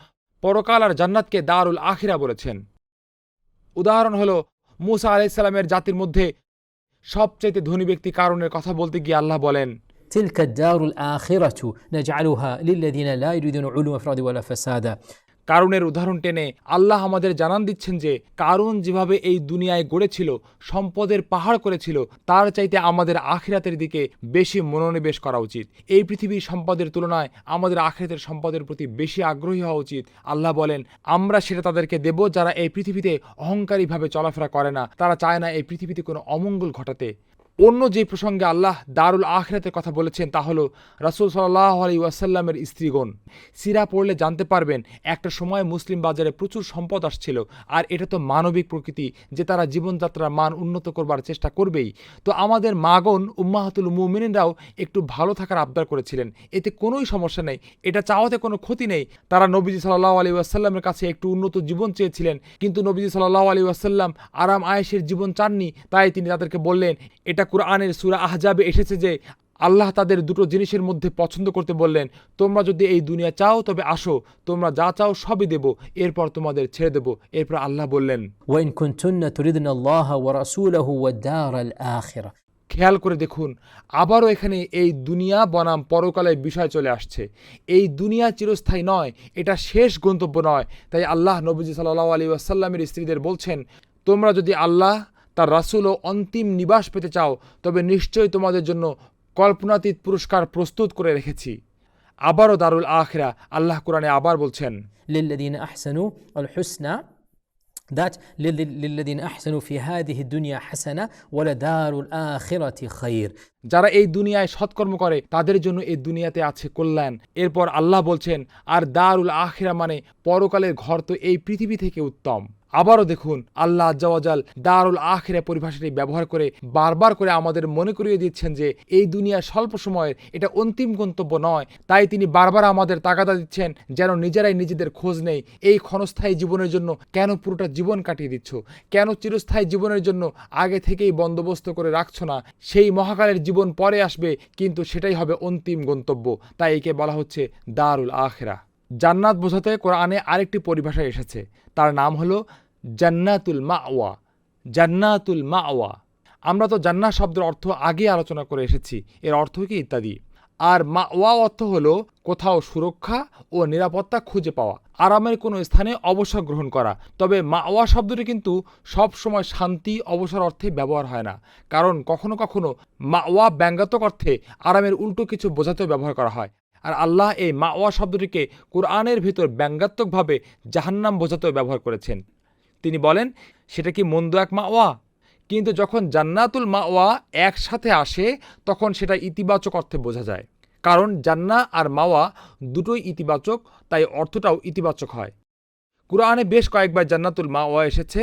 পরকাল আর জান্নাতকে দারুল আখিরা বলেছেন। উদাহরণ হলো মুসা আলাইহিস সালামের জাতির মধ্যে সবচেয়ে ধনী ব্যক্তি কারুনের কথা বলতে গিয়ে আল্লাহ বলেন, تلك الدار الآخرة نجعلها للذين لا يريدون علوا في الأرض ولا فسادا। কারুনের উদাহরণ টেনে আল্লাহ আমাদের জানান দিচ্ছেন যে কারুন যেভাবে এই দুনিয়ায় গড়েছিল, সম্পদের পাহাড় করেছিল, তার চাইতে আমাদের আখিরাতের দিকে বেশি মনোনিবেশ করা উচিত। এই পৃথিবীর সম্পদের তুলনায় আমাদের আখিরাতের সম্পদের প্রতি বেশি আগ্রহী হওয়া উচিত। আল্লাহ বলেন, আমরা সেটা তাদেরকে দেব যারা এই পৃথিবীতে অহংকারীভাবে চলাফেরা করে না, তারা চায় না এই পৃথিবীতে কোনো অমঙ্গল ঘটাতে। অন্য যে প্রসঙ্গে আল্লাহ দারুল আখিরাতের কথা বলেছেন তা হলো রাসূল সাল্লাল্লাহু আলাইহি ওয়াসাল্লামের স্ত্রীগণ। সিরা পড়লে জানতে পারবেন একটা সময় মুসলিম বাজারে প্রচুর সম্পদ আসছিল, আর এটা তো মানবিক প্রকৃতি যে তারা জীবনযাত্রার মান উন্নত করবার চেষ্টা করবেই। তো আমাদের মাগণ উম্মাহাতুল মুমিনিনরাও একটু ভালো থাকার আবদার করেছিলেন, এতে কোনোই সমস্যা নেই, এটা চাওয়াতে কোনো ক্ষতি নেই। তারা নবীজি সাল্লাল্লাহু আলাইহি ওয়াসাল্লামের কাছে একটু উন্নত জীবন চেয়েছিলেন, কিন্তু নবীজি সাল্লাল্লাহু আলাইহি ওয়াসাল্লাম আরাম আয়েশের জীবন চাননি। তাই তিনি তাদেরকে বললেন, এটা কুরআনের সূরা আহজাবে এসেছে যে আল্লাহ তাদের দুটো জিনিসের মধ্যে পছন্দ করতে বললেন, তোমরা যদি এই দুনিয়া চাও তবে আসো, তোমরা যা চাও সবই দেব, এরপর তোমাদের ছেড়ে দেব। এরপর আল্লাহ বললেন, وإن كنتن تردن الله ورسوله والدار الآخرة। খেয়াল করে দেখুন, আবারও এখানে এই দুনিয়া বনাম পরকালের বিষয় চলে আসছে। এই দুনিয়া চিরস্থায়ী নয়, এটা শেষ গন্তব্য নয়। তাই আল্লাহ নবীজি সাল্লাল্লাহু আলাইহি ওয়াসাল্লামের স্ত্রীদের বলছেন, তোমরা যদি আল্লাহ তার রাসূল ও অন্তিম নিবাস পেতে চাও তবে নিশ্চয়ই তোমাদের জন্য কল্পনাতীত পুরস্কার প্রস্তুত করে রেখেছি। আবারও দারুল আখিরা আল্লাহ কোরআনে আবার বলছেন, للذين أحسنوا الحسنى that للذين أحسنوا في هذه الدنيا حسنة ولدار الآخرة خير। যারা এই দুনিয়ায় সৎকর্ম করে তাদের জন্য এই দুনিয়াতে আছে কল্যাণ। এরপর আল্লাহ বলছেন, আর দারুল আখিরা মানে পরকালের ঘর তো এই পৃথিবী থেকে উত্তম। আবারও দেখুন, আল্লাহ আজ্জা ওয়া জাল দারুল আখিরা পরিভাষাটি ব্যবহার করে বারবার করে আমাদের মনে করিয়ে দিচ্ছেন যে এই দুনিয়া স্বল্প সময়ের, এটা অন্তিম গন্তব্য নয়। তাই তিনি বারবার আমাদের তাগাদা দিচ্ছেন যেন নিজেরাই নিজেদের খোঁজ নেই। এই ক্ষণস্থায়ী জীবনের জন্য কেন পুরোটা জীবন কাটিয়ে দিচ্ছ? কেন চিরস্থায়ী জীবনের জন্য আগে থেকেই বন্দোবস্ত করে রাখছো না? সেই মহাকালের জীবন পরে আসবে, কিন্তু সেটাই হবে অন্তিম গন্তব্য। তাই একে বলা হচ্ছে দারুল আখিরা। জান্নাত বোঝাতে কোরআনে আরেকটি পরিভাষা এসেছে, তার নাম হলো জান্নাতুল মাওয়া। জান্নাতুল মাওয়া, আমরা তো জান্নাত শব্দের অর্থ আগে আলোচনা করে এসেছি, এর অর্থ কি ইত্যাদি। আর মাওয়া অর্থ হলো কোথাও সুরক্ষা ও নিরাপত্তা খুঁজে পাওয়া, আরামের কোনো স্থানে অবসর গ্রহণ করা। তবে মাওয়া শব্দটি কিন্তু সব সময় শান্তি অবসর অর্থে ব্যবহার হয় না, কারণ কখনো কখনো মাওয়া ব্যঙ্গাত্মক অর্থে আরামের উল্টো কিছু বোঝাতেও ব্যবহার করা হয়। আর আল্লাহ এই মাওয়া শব্দটিকে কোরআনের ভিতর ব্যঙ্গাত্মকভাবে জাহান্নাম বোঝাতেও ব্যবহার করেছেন। তিনি বলেন, সেটা কি মন্দ এক মাওয়া? কিন্তু যখন জান্নাতুল মাওয়া একসাথে আসে তখন সেটা ইতিবাচক অর্থে বোঝা যায়, কারণ জান্নাহ আর মাওয়া দুটোই ইতিবাচক, তাই অর্থটাও ইতিবাচক হয়। কুরআনে বেশ কয়েকবার জান্নাতুল মাওয়া এসেছে।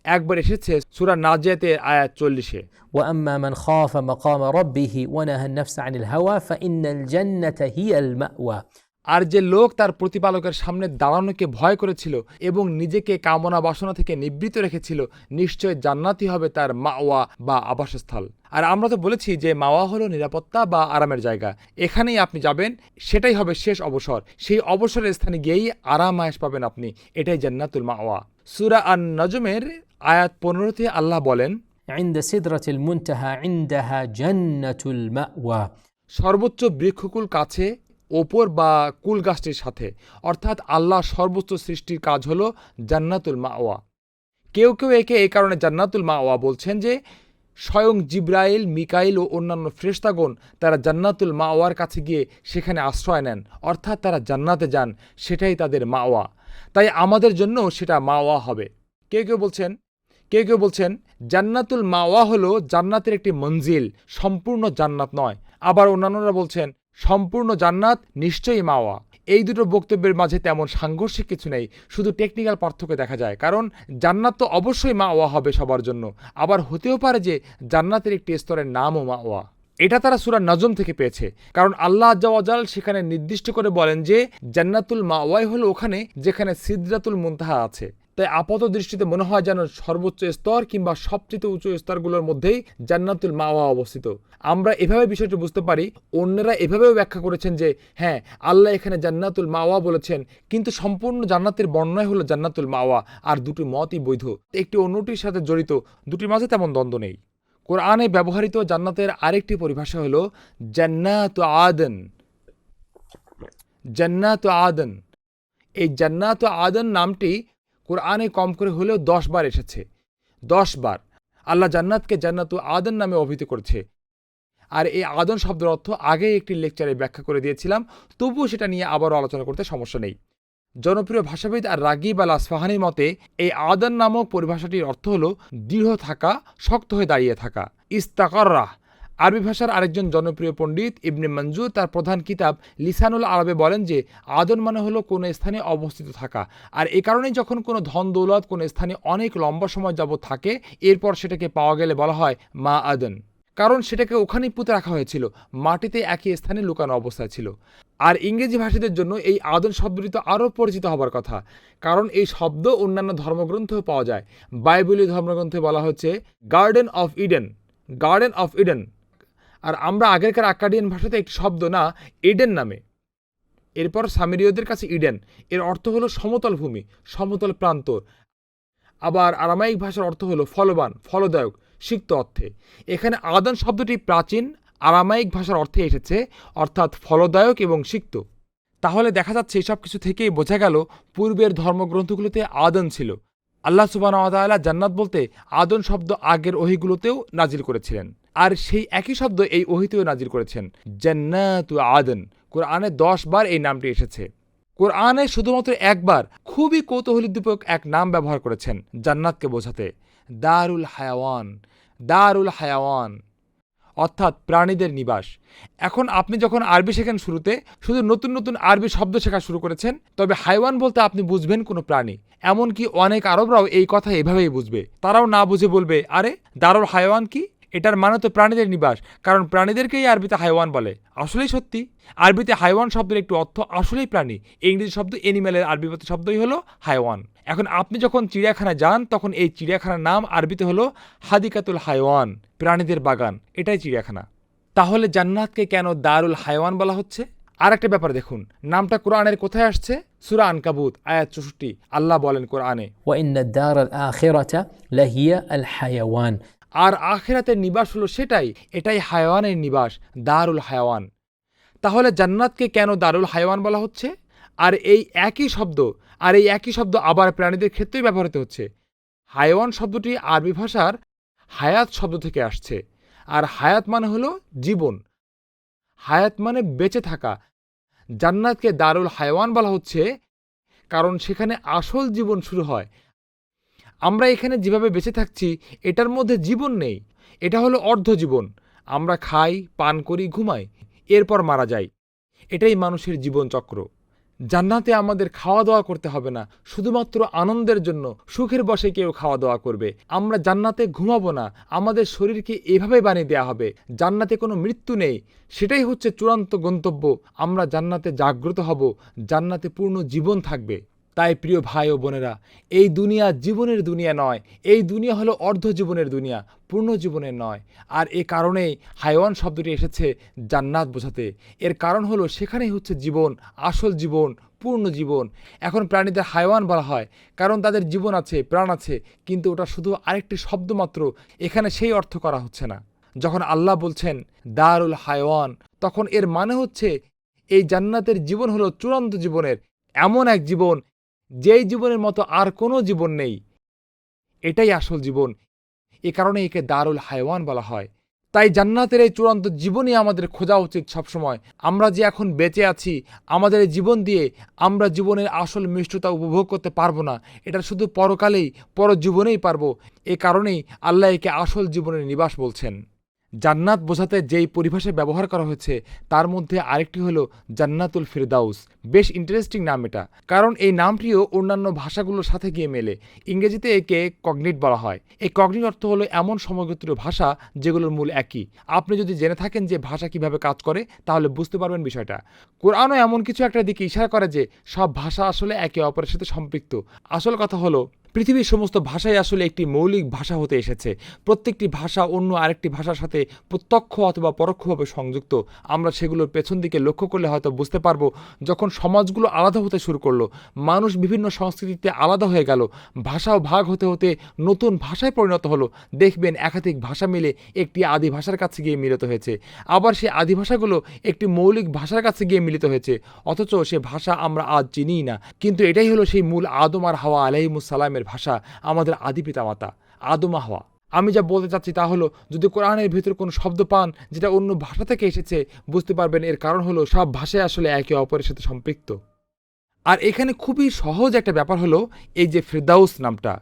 একবার এসেছে সূরা নাজিয়াতের আয়াত 40-এ, وأما من خاف مقام ربه ونهى النفس عن الهوى فإن الجنة هي المأوى। আর যে লোক তার প্রতিপালকের সামনে দাঁড়ানোকে ভয় করেছিল এবং নিজেকে কামনা বাসনা থেকে নিবৃত রেখেছিল, নিশ্চয় জান্নাতই হবে তার মাওয়া বা আবাসস্থল। আর আমরা তো বলেছি যে মাওয়া হলো নিরাপত্তা বা আরামের জায়গা। এখানেই আপনি যাবেন, সেটাই হবে শেষ অবসর। সেই অবসরের স্থানে গিয়েই আরাম আয়েশ পাবেন আপনি, এটাই জান্নাতুল মাওয়া। সূরা আন-নাজমের আয়াত 15-তে আল্লাহ বলেন, عند سدرة المنتهى عندها جنة المأوى। সর্বোচ্চ বৃক্ষকুল কাছে, ওপর বা কুল গাছটির সাথে, অর্থাৎ আল্লাহ সর্বোচ্চ সৃষ্টির কাজ হলো জান্নাতুল মাওয়া। কেউ কেউ একে এই কারণে জান্নাতুল মাওয়া বলছেন যে স্বয়ং জিব্রাইল, মিকাইল ও অন্যান্য ফেরেশতাগণ তারা জান্নাতুল মাওয়ার কাছে গিয়ে সেখানে আশ্রয় নেন, অর্থাৎ তারা জান্নাতে যান, সেটাই তাদের মাওয়া। তাই আমাদের জন্য সেটা মাওয়া হবে। কেউ কেউ বলছেন জান্নাতুল মাওয়া হলো জান্নাতের একটি মঞ্জিল, সম্পূর্ণ জান্নাত নয়। আবার অন্যান্যরা বলছেন সম্পূর্ণ জান্নাত নিশ্চয়ই মাওয়া। এই দুটো বক্তব্যের মাঝে তেমন সাংঘর্ষিক কিছু নেই, শুধু টেকনিক্যাল পার্থক্য দেখা যায়। কারণ জান্নাত তো অবশ্যই মাওয়া হবে সবার জন্য, আবার হতেও পারে যে জান্নাতের একটি স্তরের নামও মাওয়া। এটা তারা সূরা নজম থেকে পেয়েছে, কারণ আল্লাহ আজ্জা ওয়া জাল সেখানে নির্দিষ্ট করে বলেন যে জান্নাতুল মাওয়াই হলো ওখানে যেখানে সিদরাতুল মুনতাহা আছে। তাই আপাত দৃষ্টিতে মনে হয় যেন সর্বোচ্চ স্তর কিংবা সবচেয়ে উঁচু স্তরগুলোর মধ্যেই জান্নাতুল মাওয়া অবস্থিত। আমরা এভাবে বিষয়টি বুঝতে পারি। অন্যরা এভাবেও ব্যাখ্যা করেছেন যে হ্যাঁ, আল্লাহ এখানে জান্নাতুল মাওয়া বলেছেন, কিন্তু সম্পূর্ণ জান্নাতের বর্ণনাই হলো জান্নাতুল মাওয়া, আর দুটি মতই বৈধ, একটি অন্যটির সাথে জড়িত, দুটির মাঝে তেমন দ্বন্দ্ব নেই। কোরআনে ব্যবহৃত জান্নাতের আরেকটি পরিভাষা হলো জান্নাতু আদন। জান্নাতু আদন, এই জান্নাতু আদন নামটি কোরআনে কম করে হলেও 10 বার এসেছে। 10 বার আল্লাহ জান্নাতকে জান্নাতু আদন নামে অভিহিত করেছে। আর এই আদন শব্দের অর্থ আগে একটি লেকচারে ব্যাখ্যা করে দিয়েছিলাম, তবুও সেটা নিয়ে আবারও আলোচনা করতে সমস্যা নেই। জনপ্রিয় ভাষাবিদ আর রাগিব আল আসফাহানির মতে এই আদন নামক পরিভাষাটির অর্থ হলো দৃঢ় থাকা, শক্ত হয়ে দাঁড়িয়ে থাকা। ইস্তাকাররা। আরবি ভাষার আরেকজন জনপ্রিয় পণ্ডিত ইবনে মঞ্জুর তার প্রধান কিতাব লিসানুল আরবে বলেন যে আদন মানে হলো কোনো স্থানে অবস্থিত থাকা। আর এই কারণেই যখন কোনো ধন দৌলত কোনো স্থানে অনেক লম্বা সময় যাবৎ থাকে, এরপর সেটাকে পাওয়া গেলে বলা হয় মা আদন, কারণ সেটাকে ওখানেই পুঁতে রাখা হয়েছিল, মাটিতে একই স্থানে লুকানো অবস্থায় ছিল। আর ইংরেজি ভাষীদের জন্য এই আদন শব্দটি তো আরও পরিচিত হবার কথা, কারণ এই শব্দ অন্যান্য ধর্মগ্রন্থেও পাওয়া যায়। বাইবেলীয় ধর্মগ্রন্থে বলা হচ্ছে garden of Eden, garden of Eden. আর আমরা আগেরকার আক্কাডিয়ান ভাষাতে একটি শব্দ না ইডেন নামে। এরপর সামিরীয়দের কাছে ইডেন এর অর্থ হলো সমতল ভূমি, সমতল প্রান্তর। আবার আরামাইক ভাষার অর্থ হলো ফলবান, ফলদায়ক, সিক্ত অর্থে। এখানে আদন শব্দটি প্রাচীন আরামাইক ভাষার অর্থে এসেছে, অর্থাৎ ফলদায়ক এবং সিক্ত। তাহলে দেখা যাচ্ছে এসব কিছু থেকেই বোঝা গেল পূর্বের ধর্মগ্রন্থগুলোতে আদন ছিল। আল্লাহ সুবহানাহু ওয়া তাআলা জান্নাত বলতে আদন শব্দ আগের ওহীগুলোতেও নাজিল করেছিলেন, আর সেই একই শব্দ এই ওহীতেও নাজিল করেছেন, জান্নাতু আদন। কোরআনে 10 বার এই নামটি এসেছে। কোরআনে শুধুমাত্র একবার খুবই কৌতূহলোদ্দীপক এক নাম ব্যবহার করেছেন জান্নাতকে বোঝাতে, দারুল হায়াওয়ান, দারুল হায়াওয়ান, অর্থাৎ প্রাণীদের নিবাস। এখন আপনি যখন আরবি শেখেন শুরুতে শুধু নতুন নতুন আরবি শব্দ শেখা শুরু করেছেন, তবে হাইওয়ান বলতে আপনি বুঝবেন কোনো প্রাণী। এমনকি অনেক আরবরাও এই কথা এভাবেই বুঝবে, তারাও না বুঝে বলবে আরে দারুল হায়াওয়ান কি, এটার মানে তো প্রাণীদের নিবাস, কারণ প্রাণীদেরকেই আরবিতে হাইওয়ান বলে। আসলেই সত্যি, আরবিতে হাইওয়ান শব্দের একটু অর্থ আসলেই প্রাণী। ইংরেজি শব্দ এনিম্যালের আরবিতে শব্দই হলো হাইওয়ান। এখন আপনি যখন চিড়িয়াখানায় যান তখন এই চিড়িয়াখানার নাম আরবিতে হলো হাদিকাতুল হাইওয়ান, প্রাণীদের বাগান, এটাই চিড়িয়াখানা। তাহলে জান্নাতকে কেন দারুল হাইওয়ান বলা হচ্ছে? আর একটা ব্যাপার দেখুন, নামটা কোরআনের কোথায় আসছে? সূরা আনকাবুত আয়াত 64। আল্লাহ বলেন কোরআনে, ওয়াইন্নাদ দারাল আখিরাতা লাহিয়া আল হায়াওয়ান। আর আখিরাতের নিবাস হলো সেটাই, এটাই হায়াওয়ানের নিবাস, দারুল হায়াওয়ান। তাহলে জান্নাতকে কেন দারুল হায়াওয়ান বলা হচ্ছে? আর এই একই শব্দ আবার প্রাণীদের ক্ষেত্রেই ব্যবহৃত হচ্ছে। হায়াওয়ান শব্দটি আরবি ভাষার হায়াত শব্দ থেকে আসছে, আর হায়াত মানে হলো জীবন, হায়াত মানে বেঁচে থাকা। জান্নাতকে দারুল হায়াওয়ান বলা হচ্ছে কারণ সেখানে আসল জীবন শুরু হয়। আমরা এখানে যেভাবে বেঁচে থাকছি এটার মধ্যে জীবন নেই, এটা হলো অর্ধ জীবন। আমরা খাই, পান করি, ঘুমাই, এরপর মারা যাই, এটাই মানুষের জীবন চক্র। জান্নাতে আমাদের খাওয়া দাওয়া করতে হবে না, শুধুমাত্র আনন্দের জন্য সুখের বশে কেউ খাওয়া দাওয়া করবে। আমরা জান্নাতে ঘুমাবো না, আমাদের শরীরকে এভাবে বানিয়ে দেওয়া হবে। জান্নাতে কোনো মৃত্যু নেই, সেটাই হচ্ছে চূড়ান্ত গন্তব্য। আমরা জান্নাতে জাগ্রত হব, জান্নাতে পূর্ণ জীবন থাকবে। তাই প্রিয় ভাই ও বোনেরা, এই দুনিয়া জীবনের দুনিয়া নয়, এই দুনিয়া হলো অর্ধ জীবনের দুনিয়া, পূর্ণ জীবনের নয়। আর এ কারণেই হায়াওয়ান শব্দটি এসেছে জান্নাত বোঝাতে। এর কারণ হলো সেখানেই হচ্ছে জীবন, আসল জীবন, পূর্ণ জীবন। এখন প্রাণীদের হায়াওয়ান বলা হয় কারণ তাদের জীবন আছে, প্রাণ আছে, কিন্তু ওটা শুধু আরেকটি শব্দ মাত্র, এখানে সেই অর্থ করা হচ্ছে না। যখন আল্লাহ বলছেন দারুল হায়াওয়ান, তখন এর মানে হচ্ছে এই জান্নাতের জীবন হলো চূড়ান্ত জীবনের এমন এক জীবন, যেই জীবনের মতো আর কোনো জীবন নেই, এটাই আসল জীবন। এ কারণে একে দারুল হায়াওয়ান বলা হয়। তাই জান্নাতের এই চূড়ান্ত জীবনই আমাদের খোঁজা উচিত সবসময়। আমরা যে এখন বেঁচে আছি, আমাদের এই জীবন দিয়ে আমরা জীবনের আসল মিষ্টতা উপভোগ করতে পারবো না, এটা শুধু পরকালেই, পরজীবনেই পারবো। এ কারণেই আল্লাহ একে আসল জীবনের নিবাস বলছেন। জান্নাত বোঝাতে যেই পরিভাষা ব্যবহার করা হয়েছে তার মধ্যে আরেকটি হলো জান্নাতুল ফিরদাউস। বেশ ইন্টারেস্টিং নাম এটা, কারণ এই নামটিও অন্যান্য ভাষাগুলোর সাথে গিয়ে মেলে। ইংরেজিতে একে কগনিট বলা হয়। এই কগনিট অর্থ হলো এমন সমগোত্রীয় ভাষা যেগুলোর মূল একই। আপনি যদি জেনে থাকেন যে ভাষা কিভাবে কাজ করে, তাহলে বুঝতে পারবেন বিষয়টা। কোরআনও এমন কিছু একটা দিকে ইশারা করে যে সব ভাষা আসলে একে অপরের সাথে সম্পৃক্ত। আসল কথা হলো পৃথিবীর সমস্ত ভাষাই আসলে একটি মৌলিক ভাষা হতে এসেছে। প্রত্যেকটি ভাষা অন্য আরেকটি ভাষার সাথে প্রত্যক্ষ অথবা পরোক্ষভাবে সংযুক্ত। আমরা সেগুলোর পেছন দিকে লক্ষ্য করলে হয়তো বুঝতে পারবো, যখন সমাজগুলো আলাদা হতে শুরু করলো, মানুষ বিভিন্ন সংস্কৃতিতে আলাদা হয়ে গেল, ভাষাও ভাগ হতে হতে নতুন ভাষায় পরিণত হলো, দেখবেন একাধিক ভাষা মিলে একটি আদি ভাষার কাছে গিয়ে মিলিত হয়েছে। আবার সেই আদি ভাষাগুলো একটি মৌলিক ভাষার কাছে গিয়ে মিলিত হয়েছে, অথচ সে ভাষা আমরা আজ চিনিই না। কিন্তু এটাই হলো সেই মূল আদম আর হাওয়া আলাইহিমুস সালামের ভাষা, আমাদের আদি পিতামাতা আদম আর হাওয়া। আমি যা বলতে চাচ্ছি তা হলো, যদি কোরআনের ভিতর কোনো শব্দ পান যেটা অন্য ভাষা থেকে এসেছে, বুঝতে পারবেন এর কারণ হলো সব ভাষায় আসলে একে অপরের সাথে সম্পৃক্ত। আর এখানে খুবই সহজ একটা ব্যাপার হলো এই যে ফিরদাউস নামটা,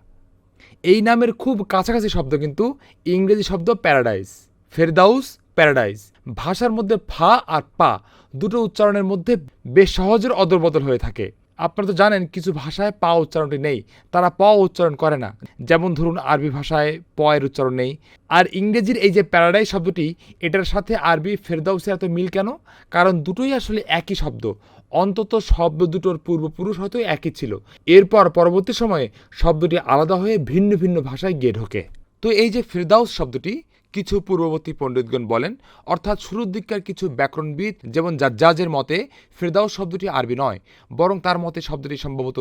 এই নামের খুব কাছাকাছি শব্দ কিন্তু ইংরেজি শব্দ প্যারাডাইস, ফেরদাউস, প্যারাডাইস। ভাষার মধ্যে ফা আর পা দুটো উচ্চারণের মধ্যে বেশ সহজের অদলবদল হয়ে থাকে। আপনারা তো জানেন কিছু ভাষায় পা উচ্চারণটি নেই, তারা প উচ্চারণ করে না। যেমন ধরুন আরবি ভাষায় প এর উচ্চারণ নেই। আর ইংরেজির এই যে প্যারাডাইস শব্দটি, এটার সাথে আরবি ফেরদাউসের এত মিল কেন? কারণ দুটোই আসলে একই শব্দ, অন্তত শব্দ দুটোর পূর্বপুরুষ হয়তো একই ছিল, এরপর পরবর্তী সময়ে শব্দটি আলাদা হয়ে ভিন্ন ভিন্ন ভাষায় গিয়ে ঢোকে। তো এই যে ফেরদাউস শব্দটি, কিছু পূর্ববর্তী পণ্ডিতগণ বলেন, অর্থাৎ শুরুর দিককার কিছু ব্যাকরণবিদ যেমন জাজ্জাজের মতে ফেরদাউস শব্দটি আরবি নয়, বরং তার মতে শব্দটি সম্ভবত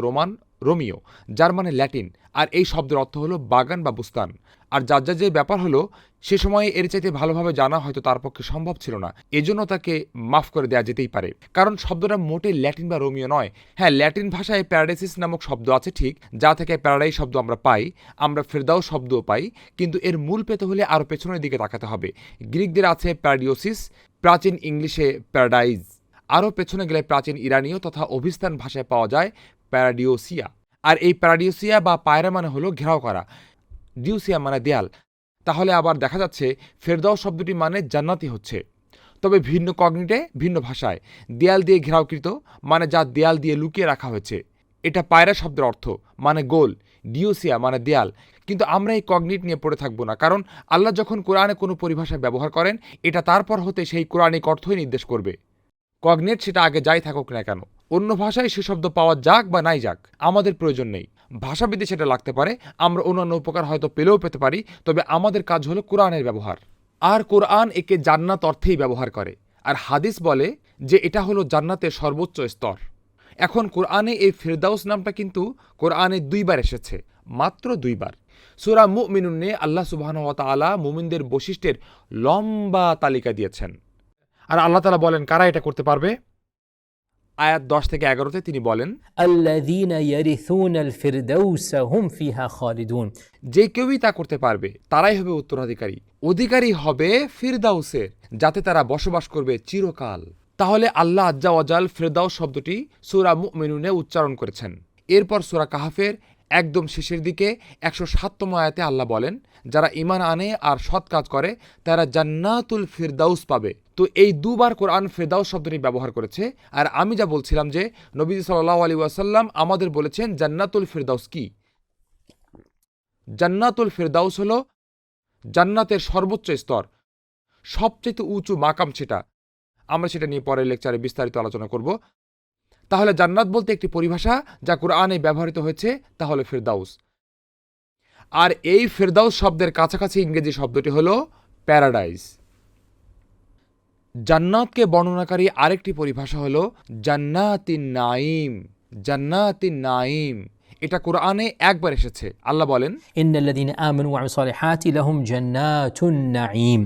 রোমীয়, যার মানে ল্যাটিন, আর এই শব্দের অর্থ হলো বাগান বা বুস্তান। আর জাজ্জাজের ব্যাপার হলো সে সময়ে এর চাইতে ভালোভাবে জানা হয়তো তার পক্ষে সম্ভব ছিল না, এজন্য তাকে মাফ করে দেওয়া যেতেই পারে, কারণ শব্দটা মোটে ল্যাটিন বা রোমীয় নয়। হ্যাঁ, ল্যাটিন ভাষায় প্যারাডাইসিস নামক শব্দ আছে ঠিক, যা থেকে প্যারাডাইস শব্দ আমরা পাই, আমরা ফেরদাউস শব্দও পাই, কিন্তু এর মূল পেতে হলে আরও পেছনের দিকে তাকাতে হবে। গ্রিকদের আছে প্যারাডিওসিস, প্রাচীন ইংলিশে প্যারাডাইজ, আরও পেছনে গেলে প্রাচীন ইরানীয় তথা অভিস্থান ভাষায় পাওয়া যায় প্যারাডিওসিয়া। আর এই প্যারাডিওসিয়া বা পায়রা মানে হলো ঘেরাও করা, ডিউসিয়া মানে দেয়াল। তাহলে আবার দেখা যাচ্ছে ফেরদাউস শব্দটি মানে জান্নাতি হচ্ছে, তবে ভিন্ন কগনিটে, ভিন্ন ভাষায়। দেয়াল দিয়ে ঘেরাওকৃত মানে যা দেয়াল দিয়ে লুকিয়ে রাখা হয়েছে, এটা পায়রা শব্দের অর্থ, মানে গোল। ডিওসিয়া মানে দেয়াল। কিন্তু আমরা এই কগনিট নিয়ে পড়ে থাকবো না, কারণ আল্লাহ যখন কোরআনে কোনো পরিভাষা ব্যবহার করেন, এটা তারপর হতে সেই কোরআনিক অর্থই নির্দেশ করবে। কগনিট সেটা আগে যাই থাকুক না কেন, অন্য ভাষায় সে শব্দ পাওয়া যাক বা নাই যাক, আমাদের প্রয়োজন নেই। ভাষাবিদে সেটা লাগতে পারে, আমরা অন্যান্য উপকার হয়তো পেলেও পেতে পারি, তবে আমাদের কাজ হলো কোরআনের ব্যবহার। আর কোরআন একে জান্নাত অর্থেই ব্যবহার করে, আর হাদিস বলে যে এটা হলো জান্নাতের সর্বোচ্চ স্তর। এখন কোরআনে এই ফেরদাউস নামটা কিন্তু কোরআনে 2 বার এসেছে, মাত্র 2 বার। সূরা মুমিনুনে আল্লাহ সুবহানাহু ওয়া তাআলা মুমিনদের বৈশিষ্ট্যের লম্বা তালিকা দিয়েছেন। আর আল্লাহ তাআলা বলেন কারা এটা করতে পারবে। আয়াত 10 থেকে 11তে তিনি বলেন, আল্লাযীনা ইয়ারিসুনাল ফিরদাউসা হুম ফিহা খালিদুন, যে কেউই তা করতে পারবে তারাই হবে উত্তরাধিকারী, অধিকারী হবে ফিরদাউসের, যাতে তারা বসবাস করবে চিরকাল। তাহলে আল্লাহ আজ্জা ওয়াজাল ফিরদাউস শব্দটি সূরা মুমিনুনে উচ্চারণ করেছেন। এরপর সূরা কাহফের একদম শেষের দিকে 107তম আয়াতে আল্লাহ বলেন, যারা ঈমান আনে আর সৎ কাজ করে তারা জান্নাতুল ফিরদাউস পাবে। তো এই 2 বার কোরআন ফিরদাউস শব্দটি ব্যবহার করেছে। আর আমি যা বলছিলাম যে নবীজি সাল্লাল্লাহু আলাইহি ওয়াসাল্লাম আমাদের বলেছেন জান্নাতুল ফিরদাউস কি। জান্নাতুল ফিরদাউস হলো জান্নাতের সর্বোচ্চ স্তর, সবচেয়ে উঁচু মাকাম সেটা। আমরা সেটা নিয়ে পরের লেকচারে বিস্তারিত আলোচনা করব। তাহলে জান্নাত বলতে একটি পরিভাষা যা কোরআনে ব্যবহৃত হয়েছে, তা হলো ফিরদাউস। আর এই ফিরদাউস শব্দের কাছাকাছি ইংরেজি শব্দটি হলো প্যারাডাইস। জান্নাতকে বর্ণনাকারী আরেকটি পরিভাষা হলো জান্নাতিন নাঈম। জান্নাতিন নাঈম এটা কোরআনে একবার এসেছে। আল্লাহ বলেন, ইন্নাল্লাযীনা আমানু ওয়া আমিলুস সালিহাতি লাহুম জান্নাতুন নাঈম,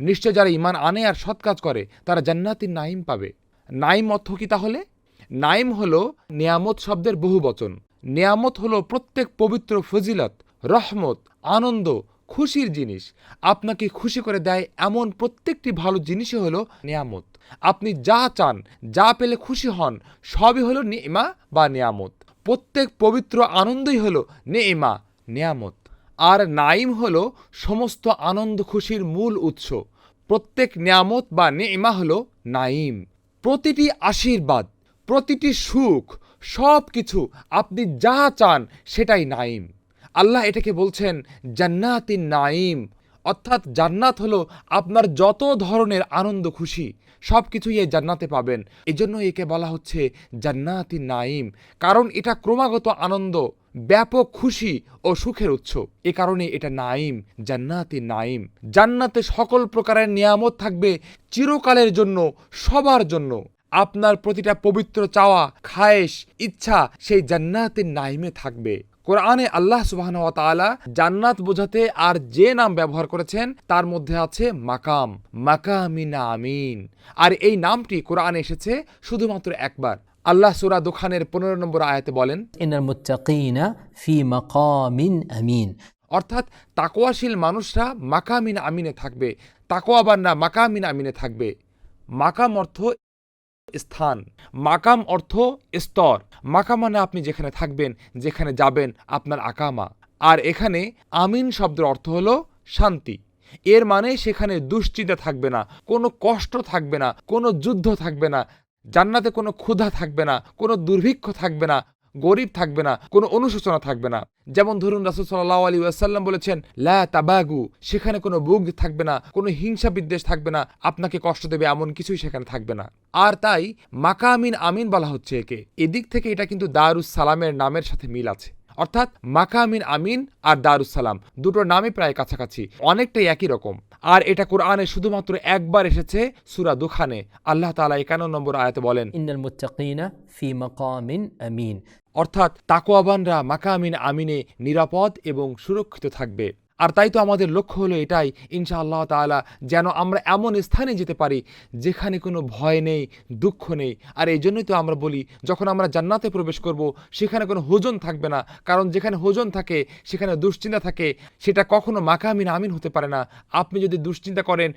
নিশ্চয় যারা ঈমান আনে আর সৎ কাজ করে তারা জান্নাতিন নাঈম পাবে। নাঈম অর্থ কি তাহলে? নাঈম হলো নিয়ামত শব্দের বহুবচন। নিয়ামত হলো প্রত্যেক পবিত্র ফজিলত, রহমত, আনন্দ, খুশির জিনিস। আপনাকে খুশি করে দেয় এমন প্রত্যেকটি ভালো জিনিসই হলো নিয়ামত। আপনি যা চান, যা পেলে খুশি হন, সবই হলো নি'মা বা নিয়ামত। প্রত্যেক পবিত্র আনন্দই হলো নি'মা, নিয়ামত। আর নাঈম হলো সমস্ত আনন্দ খুশির মূল উৎস। প্রত্যেক নিয়ামত বা নি'মা হলো নাঈম। প্রতিটি আশীর্বাদ, প্রতিটি সুখ, সব কিছু আপনি যা চান সেটাই নাঈম। আল্লাহ এটাকে বলছেন জান্নাতিন নাঈম, অর্থাৎ জান্নাত হলো আপনার যত ধরনের আনন্দ খুশি সব কিছুই এই জান্নাতে পাবেন। এজন্য একে বলা হচ্ছে জান্নাতিন নাঈম, কারণ এটা ক্রমাগত আনন্দ, ব্যাপক খুশি ও সুখের উৎস। এ কারণে এটা নাঈম, জান্নাতিন নাঈম। জান্নাতে সকল প্রকারের নিয়ামত থাকবে চিরকালের জন্য, সবার জন্য। আপনার প্রতিটা পবিত্র চাওয়া, খায়েশ, ইচ্ছা সেই জান্নাতিন নাঈমে থাকবে। কোরআনে আল্লাহ সুবহানাহু ওয়া তাআলা জান্নাত বোঝাতে আর যে নাম ব্যবহার করেছেন তার মধ্যে আছে মাকাম, মাকামিন আমিন। আর এই নামটি কোরআনে এসেছে শুধুমাত্র একবার। আল্লাহ সূরা দুখানের 15 নম্বর আয়াতে বলেন, ইন্নাল মুত্তাকিনা ফি মাকামিন আমিন, অর্থাৎ তাকওয়াশীল মানুষরা মাকামিন আমিনে থাকবে, তাকওয়াবানরা মাকামিন আমিনে থাকবে। মাকাম অর্থ স্থান, মাকাম অর্থ স্তর। মাকাম মানে আপনি যেখানে থাকবেন, যেখানে যাবেন, আপনার আকামা। আর এখানে আমিন শব্দের অর্থ হলো শান্তি। এর মানে সেখানে দুশ্চিন্তা থাকবে না, কোনো কষ্ট থাকবে না, কোনো যুদ্ধ থাকবে না, জান্নাতে কোনো ক্ষুধা থাকবে না, কোনো দুর্ভিক্ষ থাকবে না, গরিব থাকবে না, কোনো অনুশোচনা থাকবে না। যেমন ধরুন রাসূল সাল্লাল্লাহু আলাইহি ওয়াসাল্লাম বলেছেন লা তাবাগু, সেখানে কোনো বুগদ থাকবে না, কোনো হিংসা বিদ্বেষ থাকবে না, আপনাকে কষ্ট দেবে এমন কিছুই সেখানে থাকবে না। আর তাই মাকামিন আমিন বলা হচ্ছে একে। এদিক থেকে এটা কিন্তু দারুস সালামের নামের সাথে মিল আছে। অর্থাৎ মাকামিন আমিন আর দারুস সালাম দুটোর নামই প্রায় কাছাকাছি, অনেকটাই একই রকম। আর এটা কোরআনে শুধুমাত্র একবার এসেছে সূরা দুখানে। আল্লাহ তাআলা 51 নম্বর আয়াতে বলেন ইন্নাল মুত্তাকিনা ফি মাকামিন আমিন, অর্থাৎ তাকওয়াবানরা মাকামিন আমিনে নিরাপদ এবং সুরক্ষিত থাকবে। আর তাই তো আমাদের লক্ষ্য হলো এটাই, ইনশাআল্লাহ তাআলা যেন আমরা এমন স্থানে যেতে পারি যেখানে কোনো ভয় নেই, দুঃখ নেই। আর এই জন্যই তো আমরা বলি যখন আমরা জান্নাতে প্রবেশ করব সেখানে কোনো হুজন থাকবে না, কারণ যেখানে হুজন থাকে সেখানে দুশ্চিন্তা থাকে, সেটা কখনো মাকামিন আমিন হতে পারে না। আপনি যদি দুশ্চিন্তা করেন,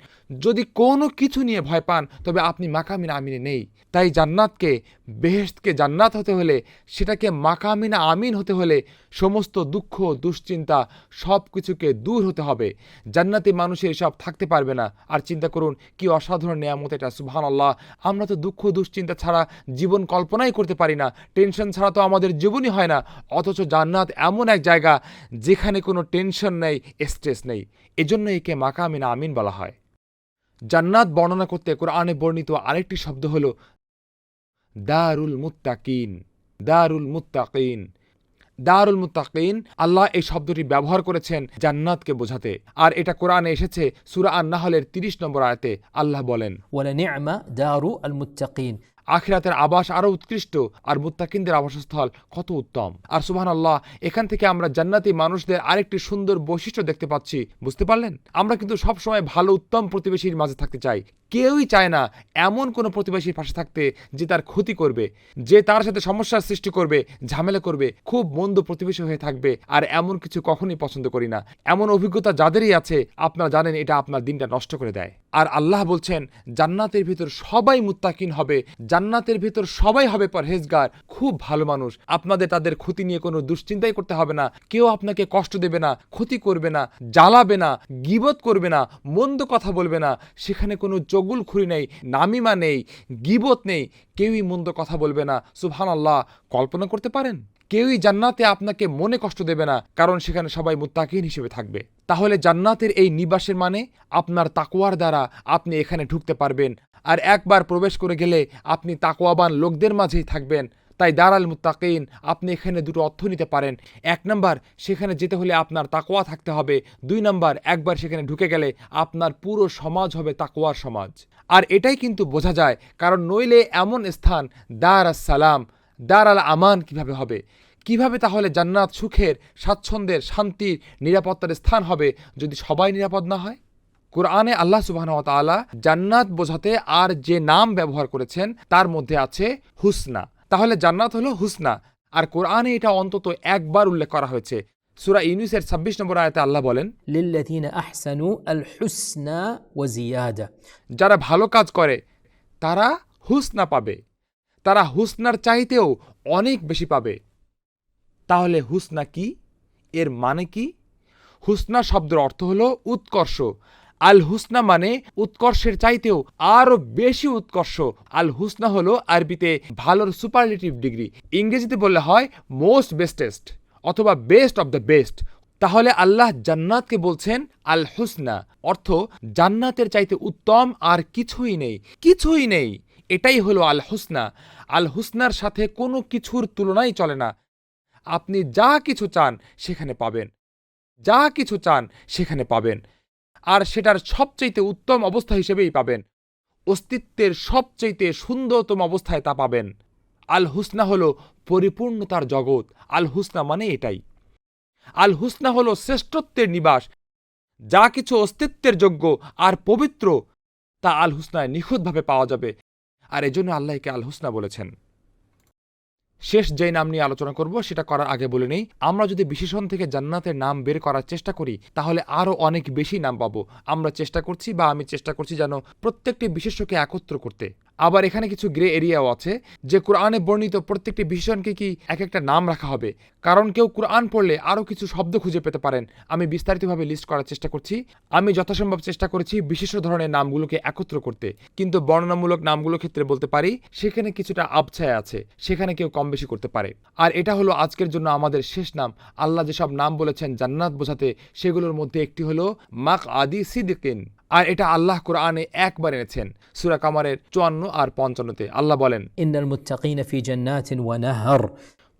যদি কোনো কিছু নিয়ে ভয় পান, তবে আপনি মাকামিন আমিনে নেই। তাই জান্নাতকে, বেহেশতকে জান্নাত হতে হলে, সেটাকে মাকামিন আমিন হতে হলে সমস্ত দুঃখ দুশ্চিন্তা সব কিছুকে দূর হতে হবে। জান্নাতি মানুষের এসব থাকতে পারবে না। আর চিন্তা করুন কি অসাধারণ নিয়ামত এটা, সুবহানাল্লাহ। আমরা তো দুঃখ দুশ্চিন্তা ছাড়া জীবন কল্পনাই করতে পারি না, টেনশন ছাড়া তো আমাদের জীবনই হয় না। অথচ জান্নাত এমন এক জায়গা যেখানে কোনো টেনশন নেই, স্ট্রেস নেই। এজন্য একে মাকামিন আমিন বলা হয়। জান্নাত বর্ণনা করতে কোরআনে বর্ণিত আরেকটি শব্দ হলো দারুল মুত্তাকিন। দারুল মুত্তাকিন, দারুল মুত্তাকিন, আল্লাহ এই শব্দটি ব্যবহার করেছেন জান্নাতকে বোঝাতে। আর এটা কোরআনে এসেছে সূরা আন-নাহলের 30 নম্বর আয়াতে। আল্লাহ বলেন ওয়ালা নি'মা দারু আল মুত্তাকিন, আখিরাতের আবাস আরো উৎকৃষ্ট আর মুত্তাকিনদের আবাসস্থল কত উত্তম। আর সুবহানাল্লাহ, এখান থেকে আমরা জান্নাতি মানুষদের আরেকটি সুন্দর বৈশিষ্ট্য দেখতে পাচ্ছি। বুঝতে পারলেন? আমরা কিন্তু সবসময় ভালো উত্তম প্রতিবেশীর মাঝে থাকতে চাই। কেউই চায় না এমন কোনো প্রতিবেশীর পাশে থাকতে যে তার ক্ষতি করবে, যে তার সাথে সমস্যার সৃষ্টি করবে, ঝামেলা করবে, খুব মন্দ প্রতিবেশী হয়ে থাকবে। আর এমন কিছু কখনোই পছন্দ করি না। এমন অভিজ্ঞতা যাদেরই আছে আপনারা জানেন এটা আপনার দিনটা নষ্ট করে দেয়। আর আল্লাহ বলছেন জান্নাতের ভিতর সবাই মুত্তাকিন হবে, জান্নাতের ভিতর সবাই হবে পরহেজগার, খুব ভালো মানুষ। আপনাদের তাদের ক্ষতি নিয়ে কোনো দুশ্চিন্তাই করতে হবে না। কেউ আপনাকে কষ্ট দেবে না, ক্ষতি করবে না, জ্বালাবে না, গীবত করবে না, মন্দ কথা বলবে না। সেখানে কোনো চগুলখুরি নেই, নামিমা নেই, গীবত নেই, কেউই মন্দ কথা বলবে না। সুবহানাল্লাহ, কল্পনা করতে পারেন? কেউই জান্নাতে আপনাকে মনে কষ্ট দেবে না, কারণ সেখানে সবাই মুত্তাকিন হিসেবে থাকবে। তাহলে জান্নাতের এই নিবাসের মানে আপনার তাকওয়ার দ্বারা আপনি এখানে ঢুকতে পারবেন। আর একবার প্রবেশ করে গেলে আপনি তাকওয়াবান লোকদের মাঝেই থাকবেন। তাই দারাল মুত্তাকিন, আপনি এখানে দুটো অর্থ নিতে পারেন। 1 নাম্বার, সেখানে যেতে হলে আপনার তাকওয়া থাকতে হবে। 2 নাম্বার, একবার সেখানে ঢুকে গেলে আপনার পুরো সমাজ হবে তাকওয়ার সমাজ। আর এটাই কিন্তু বোঝা যায়, কারণ নইলে এমন স্থান দারাস সালাম, দারাল আমান কিভাবে হবে? কিভাবে তাহলে জান্নাত সুখের, স্বাচ্ছন্দ্যের, শান্তির, নিরাপত্তার স্থান হবে যদি সবাই নিরাপদ না হয়? কোরআনে আল্লাহ সুবহানাহু ওয়া তাআলা জান্নাত বোঝাতে আর যে নাম ব্যবহার করেছেন তার মধ্যে আছে হুসনা। তাহলে জান্নাত হলো হুসনা। আর কোরআনে এটা অন্তত একবার উল্লেখ করা হয়েছে। সূরা ইউনূসের 26 নম্বর আয়াতে আল্লাহ বলেন লিল্লাযীনা আহসানু আল হুসনা ওয়া জিয়াদা, যারা ভালো কাজ করে তারা হুসনা পাবে, তারা হুসনার চাইতেও অনেক বেশি পাবে। তাহলে হুসনা কি? এর মানে কি? হুসনা শব্দের অর্থ হলো উৎকর্ষ। আল হুসনা মানে উৎকর্ষের চাইতেও আরো বেশি উৎকর্ষ। আল হুসনা হলো আরবিতে ভালোর সুপারলেটিভ ডিগ্রি। ইংরেজিতে বললে হয় মোস্ট বেস্টেস্ট অথবা বেস্ট অব দ্য বেস্ট। তাহলে আল্লাহ জান্নাতকে বলছেন আল হুসনা, অর্থ জান্নাতের চাইতে উত্তম আর কিছুই নেই, কিছুই নেই। এটাই হলো আল হুসনা। আল হুসনার সাথে কোনো কিছুর তুলনাই চলে না। আপনি যা কিছু চান সেখানে পাবেন, যা কিছু চান সেখানে পাবেন, আর সেটার সবচাইতে উত্তম অবস্থা হিসেবেই পাবেন। অস্তিত্বের সবচাইতে সুন্দরতম অবস্থায় তা পাবেন। আল হুসনা হলো পরিপূর্ণতার জগৎ। আল হুসনা মানে এটাই। আল হুসনা হলো শ্রেষ্ঠত্বের নিবাস। যা কিছু অস্তিত্বের যোগ্য আর পবিত্র তা আল হুসনায় নিখুঁতভাবে পাওয়া যাবে। আর এজন্য আল্লাহকে আল হুসনা বলেছেন। শেষ যেই নাম নিয়ে আলোচনা করব সেটা করার আগে বলে নেই, আমরা যদি বিশেষণ থেকে জান্নাতের নাম বের করার চেষ্টা করি তাহলে আরও অনেক বেশি নাম পাবো। আমরা চেষ্টা করছি বা আমি চেষ্টা করছি যেন প্রত্যেকটি বিশেষ্যকে একত্র করতে। আবার এখানে কিছু গ্রে এরিয়াও আছে যে কোরআনে বর্ণিত প্রত্যেকটি বিশেষণকে কি এক একটা নাম রাখা হবে, কারণ কেউ কোরআন পড়লে আরও কিছু শব্দ খুঁজে পেতে পারেন। আমি বিস্তারিতভাবে লিস্ট করার চেষ্টা করছি। আমি যথাসম্ভব চেষ্টা করেছি বিশেষ ধরনের নামগুলোকে একত্র করতে, কিন্তু বর্ণনামূলক নামগুলোর ক্ষেত্রে বলতে পারি সেখানে কিছুটা আবছায়া আছে, সেখানে কেউ কম বেশি করতে পারে। আর এটা হলো আজকের জন্য আমাদের শেষ নাম। আল্লাহ যেসব নাম বলেছেন জান্নাত বোঝাতে, সেগুলোর মধ্যে একটি হলো মাকআদি সিদকিন, আর এটা আল্লাহ কোরআনে একবার এনেছেন সূরা কামারের 54 আর 55-তে। আল্লাহ বলেন, ইন্নাল মুত্তাকিনা ফি জান্নাতিন ওয়া নাহর,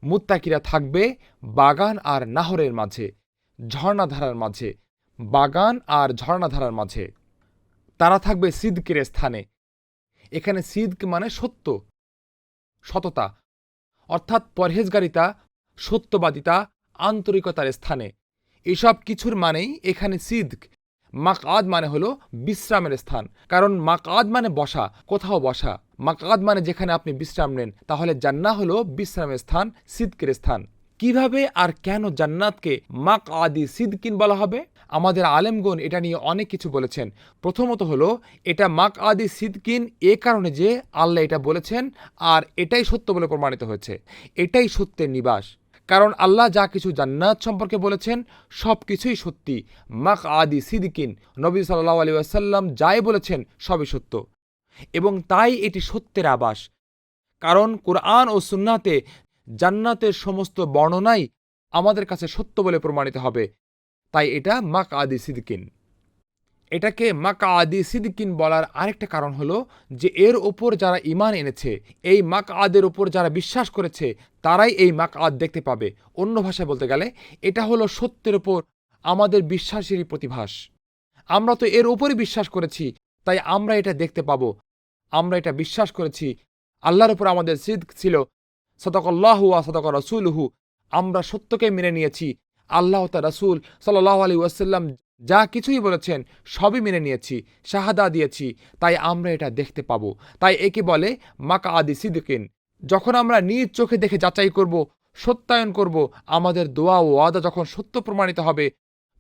মুত্তাকিরা থাকবে বাগান আর নাহরের মাঝে, ঝর্ণাধারার মাঝে, বাগান আর ঝর্ণাধারার মাঝে। তারা থাকবে সিদকের স্থানে। এখানে সিদক মানে সত্য, সততা, অর্থাৎ পরহেজগারিতা, সত্যবাদিতা, আন্তরিকতার স্থানে। এসব কিছুর মানেই এখানে সিদক। মাকআদ মানে হলো বিশ্রামের স্থান, কারণ মাকআদ মানে বসা, কোথাও বসা। মাকআদ মানে যেখানে আপনি বিশ্রাম নেন। তাহলে জান্নাহ হলো বিশ্রামের স্থান, সিদকের স্থান। কিভাবে আর কেন জান্নাতকে মাকআদি সিদকিন বলা হবে? আমাদের আলেমগণ এটা নিয়ে অনেক কিছু বলেছেন। প্রথমত হলো এটা মাকআদি সিদকিন এ কারণে যে আল্লাহ এটা বলেছেন আর এটাই সত্য বলে প্রমাণিত হয়েছে। এটাই সত্যের নিবাস, কারণ আল্লাহ যা কিছু জান্নাত সম্পর্কে বলেছেন সব কিছুই সত্যি। মাকআদি সিদকিন, নবী সাল্লাল্লাহু আলাইহি ওয়াসাল্লাম যাই বলেছেন সবই সত্য, এবং তাই এটি সত্যের আবাস। কারণ কোরআন ও সুন্নাতে জান্নাতের সমস্ত বর্ণনাই আমাদের কাছে সত্য বলে প্রমাণিত হবে। তাই এটা মাকআদি সিদকিন। এটাকে মাকআদি সিদকিন বলার আরেকটা কারণ হলো যে এর ওপর যারা ঈমান এনেছে, এই মাকআদের ওপর যারা বিশ্বাস করেছে, তারাই এই মাকআদ দেখতে পাবে। অন্য ভাষায় বলতে গেলে এটা হলো সত্যের ওপর আমাদের বিশ্বাসেরই প্রতিভাস। আমরা তো এর ওপরই বিশ্বাস করেছি, তাই আমরা এটা দেখতে পাবো। আমরা এটা বিশ্বাস করেছি, আল্লাহর উপর আমাদের সিদক ছিল। সাদাকাল্লাহু ওয়া সাদাকা রাসূলুহু, আমরা সত্যকে মেনে নিয়েছি। আল্লাহ ও তার রাসূল সাল্লাল্লাহু আলাইহি ওয়াসাল্লাম যা কিছুই বলেছেন সবই মেনে নিয়েছি, শাহাদা দিয়েছি, তাই আমরা এটা দেখতে পাবো। তাই একে বলে মাকআদি সিদকিন। যখন আমরা নিজ চোখে দেখে যাচাই করব, সত্যায়ন করব, আমাদের দোয়া ও ওয়াদা যখন সত্য প্রমাণিত হবে,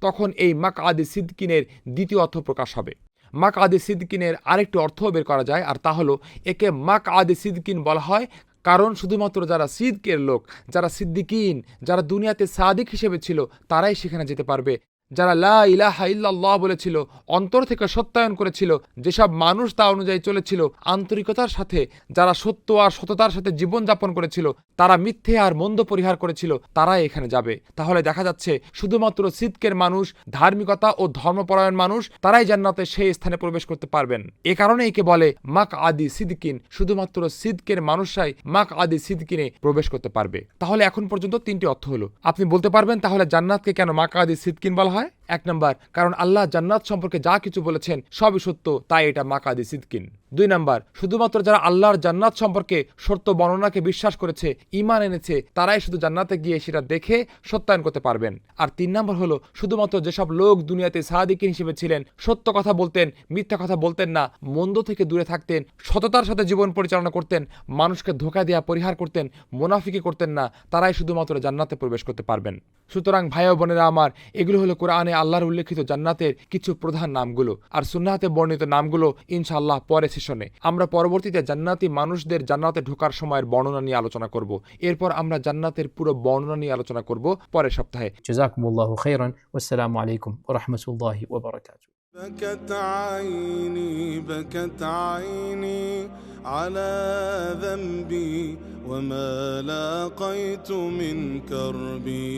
তখন এই মাকআদি সিদকিনের দ্বিতীয় অর্থ প্রকাশ হবে। মাকআদি সিদকিনের আরেকটি অর্থ বের করা যায়, আর তা হলো একে মাকআদি সিদকিন বলা হয় কারণ শুধুমাত্র যারা সিদকের লোক, যারা সিদ্দিকিন, যারা দুনিয়াতে সাদিক হিসেবে ছিল, তারাই সেখানে যেতে পারবে। যারা লা ইলাহা ইল্লাল্লাহ বলেছিল, অন্তর থেকে সত্যায়ন করেছিল, যেসব মানুষ তা অনুযায়ী চলেছিল আন্তরিকতার সাথে, যারা সত্য আর সততার সাথে জীবনযাপন করেছিল, তারা মিথ্যে আর মন্দ পরিহার করেছিল, তারাই এখানে যাবে। তাহলে দেখা যাচ্ছে শুধুমাত্র সিদকের মানুষ, ধার্মিকতা ও ধর্মপরায়ণ মানুষ, তারাই জান্নাতে সেই স্থানে প্রবেশ করতে পারবেন। এ কারণে একে বলে মাকআদি সিদকিন। শুধুমাত্র সিদকের মানুষরাই মাকআদি সিদকিনে প্রবেশ করতে পারবে। তাহলে এখন পর্যন্ত তিনটি অর্থ হলো। আপনি বলতে পারবেন তাহলে জান্নাতকে কেন মাকআদি সিদকিন বলা হয়? 1 নম্বর, কারণ আল্লাহ জান্নাত সম্পর্কে যা কিছু বলেছেন সবই সত্য, তাই এটা মাকআদি সিদকিন। 2 নম্বর, শুধুমাত্র যারা আল্লাহর জান্নাত সম্পর্কে সত্য বর্ণনাকে বিশ্বাস করেছে, ঈমান এনেছে, তারাই শুধু জান্নাতে গিয়ে সেটা দেখে সত্যায়ন করতে পারবেন। আর 3 নম্বর হলো শুধুমাত্র যেসব লোক দুনিয়াতে সাদিকিন হিসেবে ছিলেন, সত্য কথা বলতেন, মিথ্যা কথা বলতেন না, মন্দ থেকে দূরে থাকতেন, সততার সাথে জীবন পরিচালনা করতেন, মানুষকে ধোঁকা দেওয়া পরিহার করতেন, মুনাফিকি করতেন না, তারাই শুধুমাত্র জান্নাতে প্রবেশ করতে পারবেন। সুতরাং ভাই ও বোনেরা আমার, এগুলো হলো কোরআনে আল্লাহর উল্লেখিত জান্নাতের কিছু প্রধান নামগুলো। আর সুন্নাতে বর্ণিত নামগুলো ইনশাআল্লাহ পরে সেশনে আমরা পরবর্তীতে জান্নাতি মানুষদের জান্নাতে ঢোকার সময়ের বর্ণনা নিয়ে আলোচনা করব। এরপর আমরা জান্নাতের পুরো বর্ণনা নিয়ে আলোচনা করব পরের সপ্তাহে। জাযাকুমুল্লাহু খাইরান, ওয়াসসালামু আলাইকুম ওয়া রাহমাতুল্লাহি ওয়া বারাকাতুহু। بكت عيني بكت عيني على ذنبي وما لاقيت من كربي